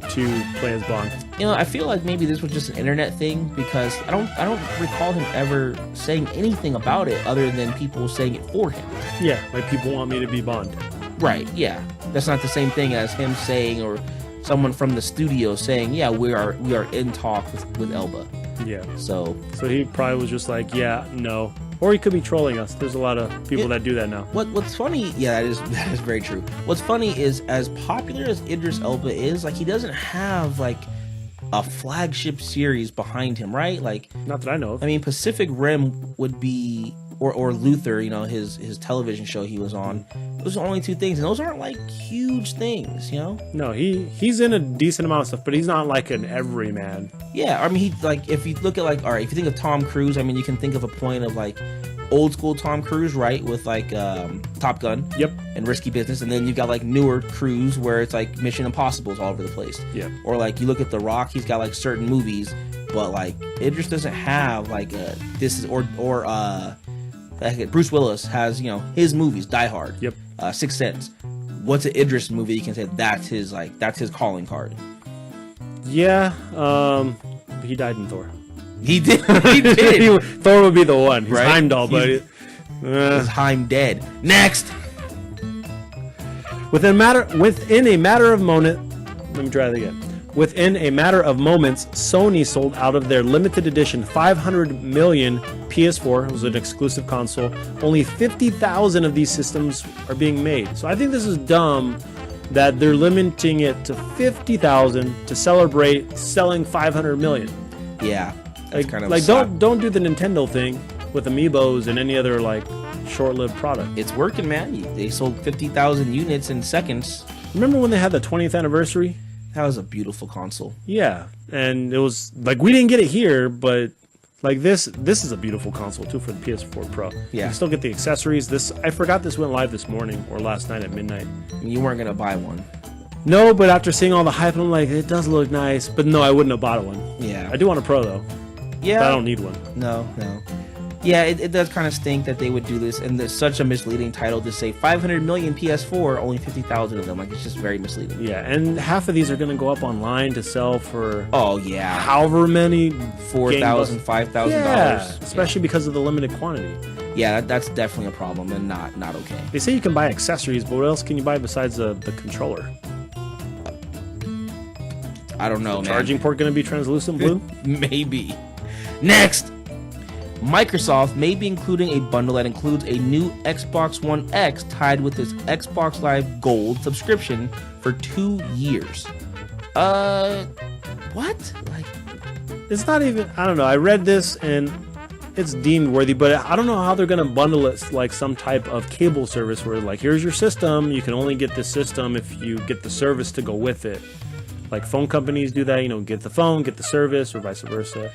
to play as Bond.
I feel like maybe this was just an internet thing because I don't recall him ever saying anything about it other than people saying it for him.
Yeah, like people want me to be Bond.
Right, yeah. That's not the same thing as him saying or someone from the studio saying, yeah, we are in talk with Elba.
Yeah.
So
he probably was just like, yeah, no. Or he could be trolling us. There's a lot of people that do that now.
What's funny, yeah, that is very true. What's funny is as popular as Idris Elba is, like he doesn't have like a flagship series behind him, right? Like
Not that I know of.
I mean, Pacific Rim would be, or Luther, his television show he was on. Those are only 2 things, and those aren't like huge things,
No, he's in a decent amount of stuff, but he's not like an everyman.
Yeah, I mean, if you look at all right, if you think of Tom Cruise, I mean, you can think of a point of like old school Tom Cruise, right, with like Top Gun,
Yep.
and Risky Business, and then you've got like newer Cruise where it's like Mission Impossible's all over the place.
Yeah.
Or like you look at The Rock, he's got like certain movies, but like it just doesn't have like like Bruce Willis has, you know, his movies, Die Hard,
Yep.
Sixth Sense. What's an Idris movie you can say that's his calling card?
Yeah. He died in Thor.
He did. He did.
Thor would be the one. He's
Right?
Heimdall, but
Is Heim dead? Next.
within a matter of moment. Let me try that again. Within a matter of moments, Sony sold out of their limited edition 500 million PS4. It was an exclusive console. Only 50,000 of these systems are being made. So I think this is dumb that they're limiting it to 50,000 to celebrate selling 500 million.
Yeah, that's kind of
like don't do the Nintendo thing with amiibos and any other like short-lived product.
It's working, man. They sold 50,000 units in seconds.
Remember when they had the 20th anniversary?
That was a beautiful console.
Yeah, and it was like we didn't get it here, but like this is a beautiful console too for the PS4 Pro.
Yeah.
You still get the accessories. I forgot this went live this morning or last night at midnight.
You weren't gonna buy one.
No, but after seeing all the hype, I'm like, it does look nice, but no, I wouldn't have bought one.
Yeah.
I do want a Pro though.
Yeah.
But I don't need one.
No. Yeah, it does kind of stink that they would do this, and there's such a misleading title to say 500 million PS4, only 50,000 of them. Like, it's just very misleading.
Yeah, and half of these are gonna go up online to sell for
Oh yeah,
however many
$4,000, $5,000.
Yeah, especially because of the limited quantity.
Yeah, that's definitely a problem and not okay.
They say you can buy accessories, but what else can you buy besides the controller?
I don't know, man.
Charging port gonna be translucent blue?
Maybe. Next, Microsoft may be including a bundle that includes a new Xbox One X tied with its Xbox Live Gold subscription for 2 years. What? Like,
It's not even. I don't know. I read this and it's deemed worthy, but I don't know how they're gonna bundle it like some type of cable service where like here's your system. You can only get this system if you get the service to go with it. Like phone companies do that. You know, get the phone, get the service, or vice versa.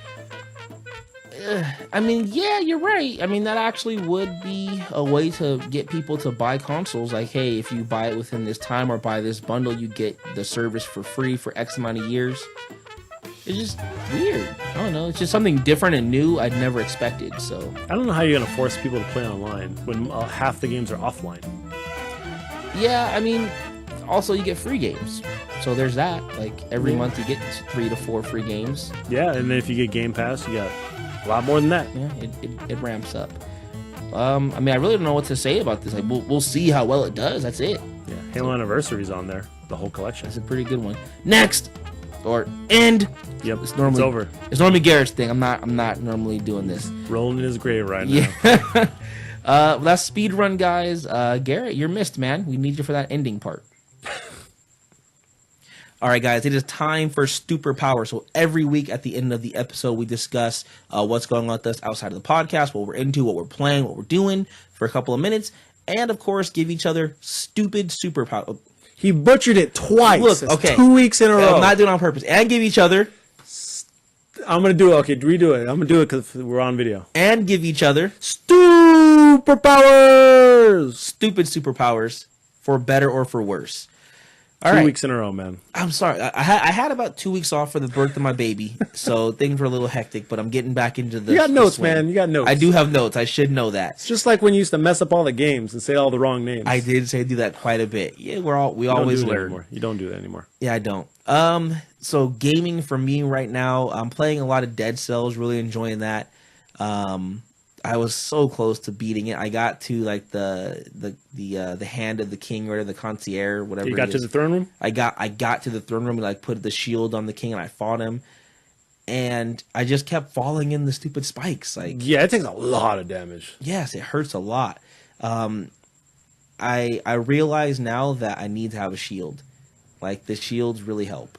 I mean, yeah, you're right. I mean, that actually would be a way to get people to buy consoles. Like, hey, if you buy it within this time or buy this bundle, you get the service for free for X amount of years. It's just weird. I don't know. It's just something different and new I'd never expected. So
I don't know how you're gonna force people to play online when half the games are offline.
yeah, I mean, also you get free games. So there's that. Like every month you get 3 to 4 free games.
Yeah, and then if you get Game Pass, you got a lot more than that.
Yeah, it ramps up. I mean, I really don't know what to say about this. Like, we'll see how well it does. That's it.
Yeah, Halo Anniversary's on there, the whole collection.
That's a pretty good one. Next, or end.
Yep,
It's normally
over.
It's normally Garrett's thing. I'm not normally doing this.
Rolling in his grave right now.
Yeah. That's speed run, guys. Garrett, you're missed, man. We need you for that ending part. All right, guys, it is time for Stupor Power. So every week at the end of the episode, we discuss what's going on with us outside of the podcast, what we're into, what we're playing, what we're doing for a couple of minutes, and of course, give each other stupid superpower.
He butchered it twice.
Look,
It's
okay,
2 weeks in a row.
I'm not doing it on purpose. And give each other.
I'm gonna do it. Okay, redo it. I'm gonna do it because we're on video.
And give each other
Superpowers.
stupid superpowers for better or for worse. All
2
right.
weeks in a row, man.
I'm sorry. I had about 2 weeks off for the birth of my baby, so things were a little hectic. But I'm getting back into the.
You got notes,
swing.
man. You got notes.
I do have notes. I should know that.
It's just like when you used to mess up all the games and say all the wrong names.
I did do that quite a bit. Yeah, we
You don't
always
do it
learn.
anymore. You don't do that anymore.
Yeah, I don't. So gaming for me right now, I'm playing a lot of Dead Cells. Really enjoying that. I was so close to beating it. I got to like the hand of the king or the concierge, whatever.
You got
it
to
is.
the throne room?
I got to the throne room and like put the shield on the king and I fought him. And I just kept falling in the stupid spikes. Like,
Yeah, it takes a lot of damage.
yes, it hurts a lot. I realize now that I need to have a shield. Like, the shields really help.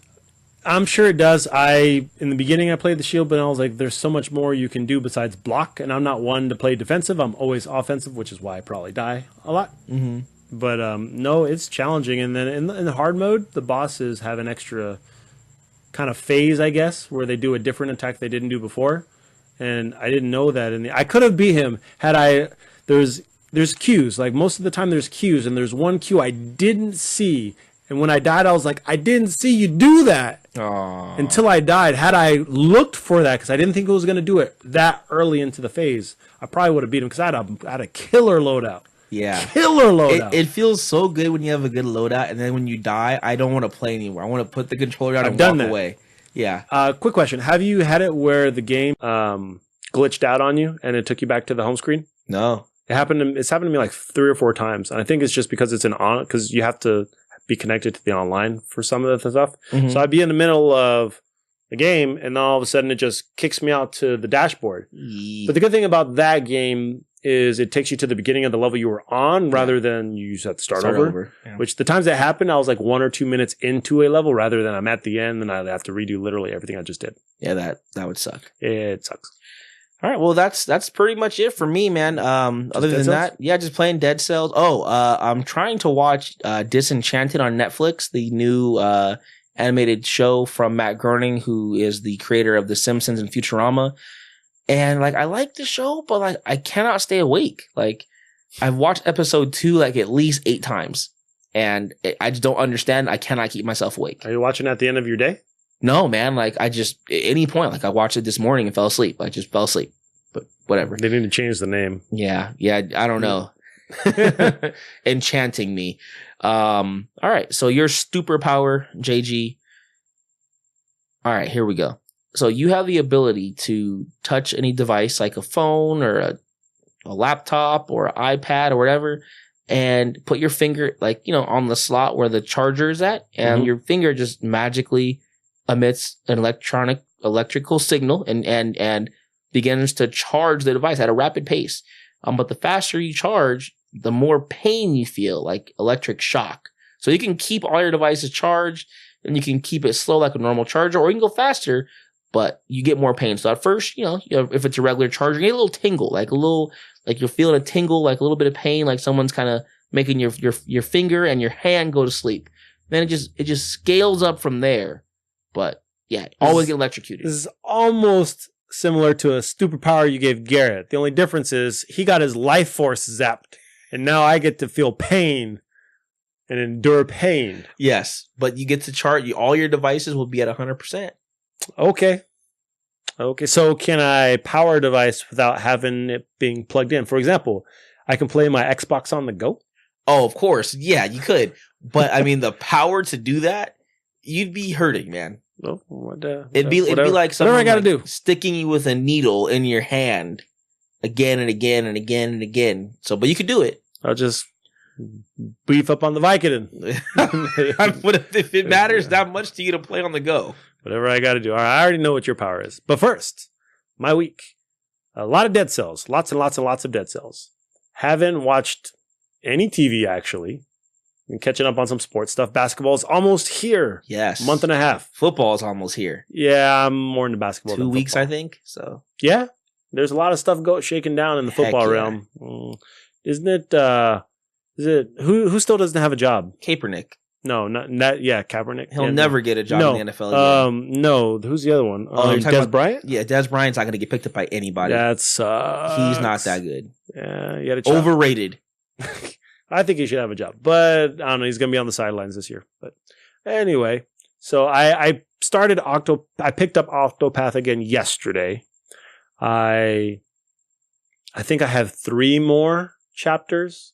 I'm sure it does. In the beginning I played the shield, but I was like, there's so much more you can do besides block, and I'm not one to play defensive. I'm always offensive, which is why I probably die a lot. Mm-hmm. But no, it's challenging. And then in the hard mode, the bosses have an extra kind of phase, I guess, where they do a different attack they didn't do before. and I didn't know that. And I could have beat him had I. There's cues. Like most of the time, there's cues, and there's one cue I didn't see. And when I died, I was like, I didn't see you do that.
Aww.
Until I died. Had I looked for that, because I didn't think it was going to do it that early into the phase, I probably would have beat him because I had a killer loadout.
Yeah.
Killer loadout.
It feels so good when you have a good loadout, and then when you die, I don't want to play anymore. I want to put the controller down and walk away. Yeah.
Quick question. Have you had it where the game glitched out on you and it took you back to the home screen?
No.
It's happened to me like 3 or 4 times. And I think it's just because because you have to be connected to the online for some of the stuff. Mm-hmm. So I'd be in the middle of the game, and then all of a sudden it just kicks me out to the dashboard. But the good thing about that game is it takes you to the beginning of the level you were on rather than you just have to start over. Yeah. Which the times that happened, I was like 1 or 2 minutes into a level rather than I'm at the end and I have to redo literally everything I just did.
Yeah, that would suck.
It sucks.
All right, well that's pretty much it for me, man. Other than that, yeah, just playing Dead Cells. I'm trying to watch Disenchanted on Netflix, the new animated show from Matt Groening, who is the creator of The Simpsons and Futurama. And like I like the show, but like I cannot stay awake. Like I've watched episode 2 like at least 8 times, and I just don't understand. I cannot keep myself awake.
Are you watching at the end of your day?
No, man. Like I just at any point, like I watched it this morning and fell asleep. I just fell asleep. But whatever.
They need to change the name.
Yeah. I don't know. Enchanting me. All right. So your superpower, JG. All right, here we go. So you have the ability to touch any device like a phone or a laptop or an iPad or whatever, and put your finger like, on the slot where the charger is at, and your finger just magically emits an electrical signal and begins to charge the device at a rapid pace. But the faster you charge, the more pain you feel, like electric shock. So you can keep all your devices charged, and you can keep it slow like a normal charger, or you can go faster, but you get more pain. So at first, if it's a regular charger, you get a little tingle, like you're feeling a tingle, like a little bit of pain, like someone's kind of making your finger and your hand go to sleep. Then it just scales up from there. But yeah, always get electrocuted.
This is almost similar to a superpower you gave Garrett. The only difference is he got his life force zapped, and now I get to feel pain and endure pain.
Yes, but you get to charge. All your devices will be at 100%.
Okay. So can I power a device without having it being plugged in? For example, I can play my Xbox on the go.
Oh, of course. Yeah, you could. But I mean, the power to do that, you'd be hurting, man.
Oh,
it'd be like someone
I gotta do.
Sticking you with a needle in your hand again and again and again and again. So, but you could do it.
I'll just beef up on the Vicodin.
If it matters that much to you to play on the go.
Whatever I got to do. All right, I already know what your power is. But first, my week. A lot of Dead Cells. Lots and lots and lots of Dead Cells. Haven't watched any TV, actually. Been catching up on some sports stuff. Basketball's almost here.
Yes.
Month and a half.
Football's almost here.
Yeah, I'm more into basketball
2 weeks, I think. So
yeah, there's a lot of stuff shaking down in the football realm. Isn't it? Is it who still doesn't have a job?
Kaepernick.
No, not yeah, Kaepernick.
He'll never get a job in the NFL again.
No, who's the other one? Des Bryant?
Yeah, Des Bryant's not going to get picked up by anybody.
That sucks.
He's not that good.
Yeah, you got to
overrated.
I think he should have a job, but I don't know. He's going to be on the sidelines this year. But anyway, so I started I picked up Octopath again yesterday. I think I have 3 more chapters.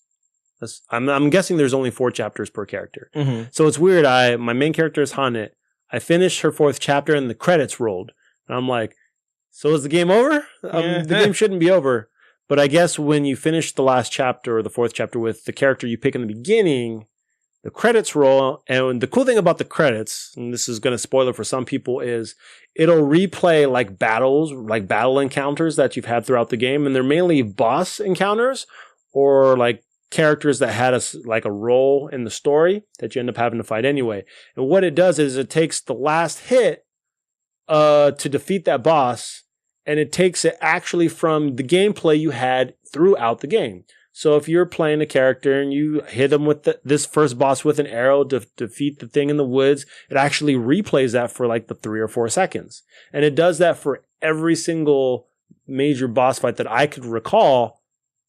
I'm guessing there's only 4 chapters per character. Mm-hmm. So it's weird. My main character is Hannet. I finished her 4th chapter and the credits rolled. And I'm like, so is the game over? The game shouldn't be over. But I guess when you finish the last chapter or the 4th chapter with the character you pick in the beginning, the credits roll. And the cool thing about the credits, and this is going to spoil it for some people, is it'll replay like battles, like battle encounters that you've had throughout the game. And they're mainly boss encounters or like characters that had a role in the story that you end up having to fight anyway. And what it does is it takes the last hit to defeat that boss, and it takes it actually from the gameplay you had throughout the game. So if you're playing a character and you hit them with this first boss with an arrow to defeat the thing in the woods, it actually replays that for like the 3 or 4 seconds. And it does that for every single major boss fight that I could recall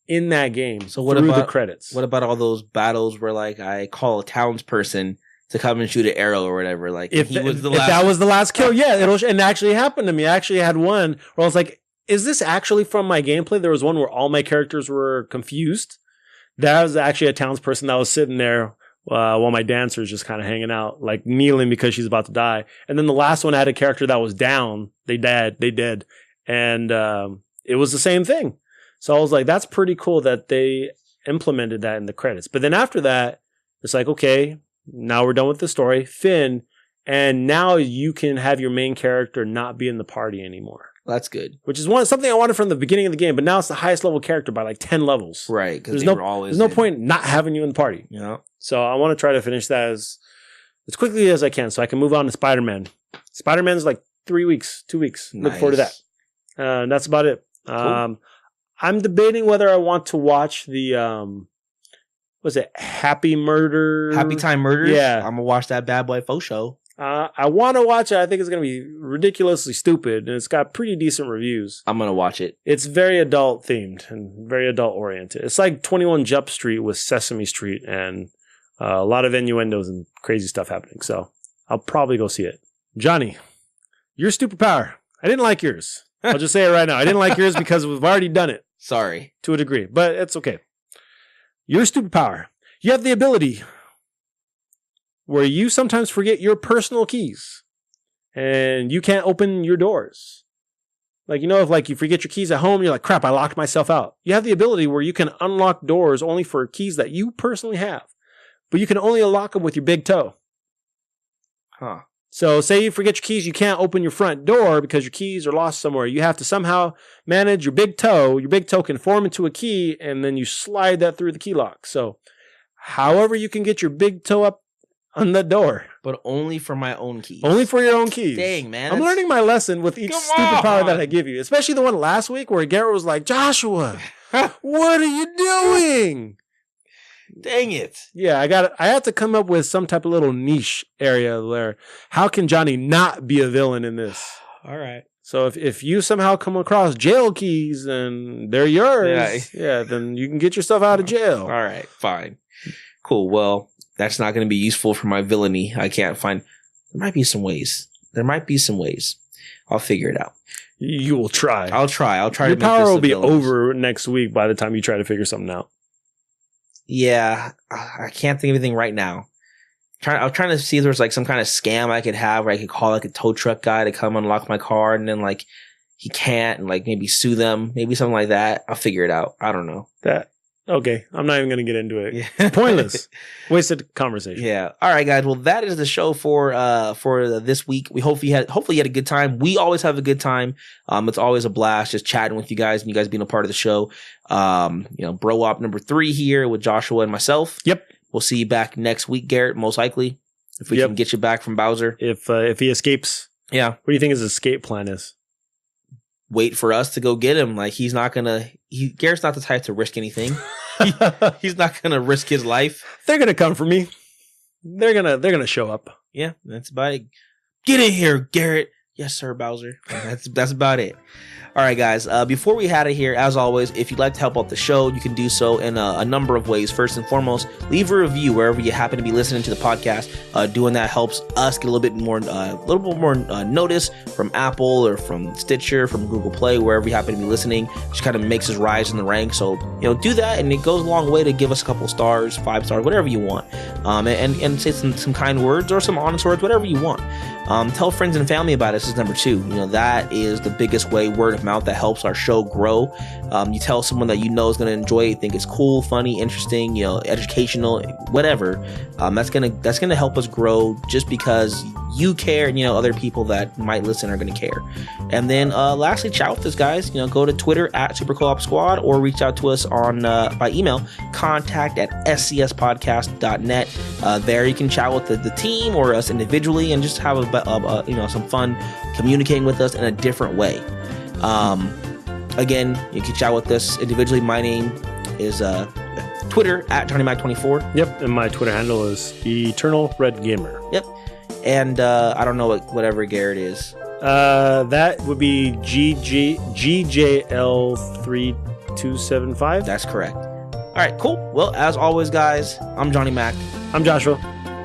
in that game.
So what
through
about
the credits?
What about all those battles where like I call a townsperson to come and shoot an arrow or whatever? Like
if that was the last kill, yeah, and it actually happened to me. I actually had one where I was like, is this actually from my gameplay? There was one where all my characters were confused. That was actually a townsperson that was sitting there while my dancer's just kind of hanging out, like kneeling because she's about to die. And then the last one had a character that was down. They did. And it was the same thing. So I was like, that's pretty cool that they implemented that in the credits. But then after that, it's like, okay, now we're done with the story. Finn, and now you can have your main character not be in the party anymore.
That's good.
Which is something I wanted from the beginning of the game, but now it's the highest level character by like 10 levels.
Right, because
there's no point not having you in the party.
Yeah.
So I want to try to finish that as quickly as I can so I can move on to Spider-Man. Spider-Man's like 3 weeks, 2 weeks.
Nice.
Look forward to that. And that's about it.
Cool.
I'm debating whether I want to watch the was it Happy Time Murders?
Yeah. I'm going to watch that bad boy faux show.
I want to watch it. I think it's going to be ridiculously stupid, and it's got pretty decent reviews.
I'm going to watch it.
It's very adult themed and very adult oriented. It's like 21 Jump Street with Sesame Street and a lot of innuendos and crazy stuff happening. So I'll probably go see it. Johnny, your superpower. I didn't like yours. I'll just say it right now. I didn't like yours because we've already done it.
Sorry.
To a degree, but it's okay. Your superpower. You have the ability where you sometimes forget your personal keys and you can't open your doors. Like, if you forget your keys at home, you're like, crap, I locked myself out. You have the ability where you can unlock doors only for keys that you personally have, but you can only unlock them with your big toe.
Huh.
So say you forget your keys, you can't open your front door because your keys are lost somewhere. You have to somehow manage your big toe. Your big toe can form into a key and then you slide that through the key lock. So however you can get your big toe up on the door.
But only for my own keys.
Only for your own keys.
Dang, man.
I'm learning my lesson with each superpower that I give you. Especially the one last week where Garrett was like, Joshua, what are you doing?
Dang it.
Yeah, I had to come up with some type of little niche area there. How can Johnny not be a villain in this?
All right.
So if you somehow come across jail keys and they're yours, yeah, then you can get yourself out of jail.
All right, fine. Cool. Well, that's not going to be useful for my villainy. I can't find. There might be some ways. I'll figure it out.
You will try.
I'll try.
Your
to make
power
this
will be
villainous.
over next week by the time you try to figure something out.
Yeah, I can't think of anything right now. I was trying to see if there was like some kind of scam I could have where I could call like a tow truck guy to come unlock my car and then like he can't and like maybe sue them, maybe something like that. I'll figure it out. I don't know.
Okay, I'm not even going to get into it.
Yeah.
Pointless. Wasted conversation.
Yeah. All right, guys. Well, that is the show for this week. We hopefully you had a good time. We always have a good time. It's always a blast just chatting with you guys and you guys being a part of the show. Bro Op number 3 here with Joshua and myself.
Yep.
We'll see you back next week, Garrett, most likely. If we can get you back from Bowser.
If he escapes. Yeah. What do you think his escape plan is?
Wait for us to go get him. Like Garrett's not the type to risk anything. He's not gonna risk his life.
They're gonna come for me. They're gonna show up.
Yeah, that's about it. Get in here, Garrett. Yes, sir, Bowser. That's about it. All right, guys. Before we head out of here, as always, if you'd like to help out the show, you can do so in a number of ways. First and foremost, leave a review wherever you happen to be listening to the podcast. Doing that helps us get a little bit more notice from Apple or from Stitcher, from Google Play, wherever you happen to be listening. Just kind of makes us rise in the ranks. So do that, and it goes a long way to give us a couple stars, 5 stars, whatever you want, and say some kind words or some honest words, whatever you want. Tell friends and family about us is number 2. That is the biggest way, word of mouth, that helps our show grow. You tell someone that you know is going to enjoy it, think it's cool, funny, interesting, educational, whatever. That's gonna help us grow just because you care, and other people that might listen are going to care. And then lastly, chat with us, guys. Go to Twitter at SuperCoop Squad or reach out to us on by email, contact@scspodcast.net. There you can chat with the team or us individually and just have some fun communicating with us in a different way. Again, you can chat with us individually. My name is Twitter at JohnnyMac24.
Yep, and my Twitter handle is Eternal Red Gamer.
Yep, and I don't know whatever Garrett is.
That would be GJL3275.
That's correct. All right, cool. Well, as always, guys, I'm Johnny Mac.
I'm Joshua.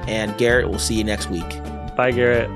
And Garrett, we'll see you next week.
Bye, Garrett.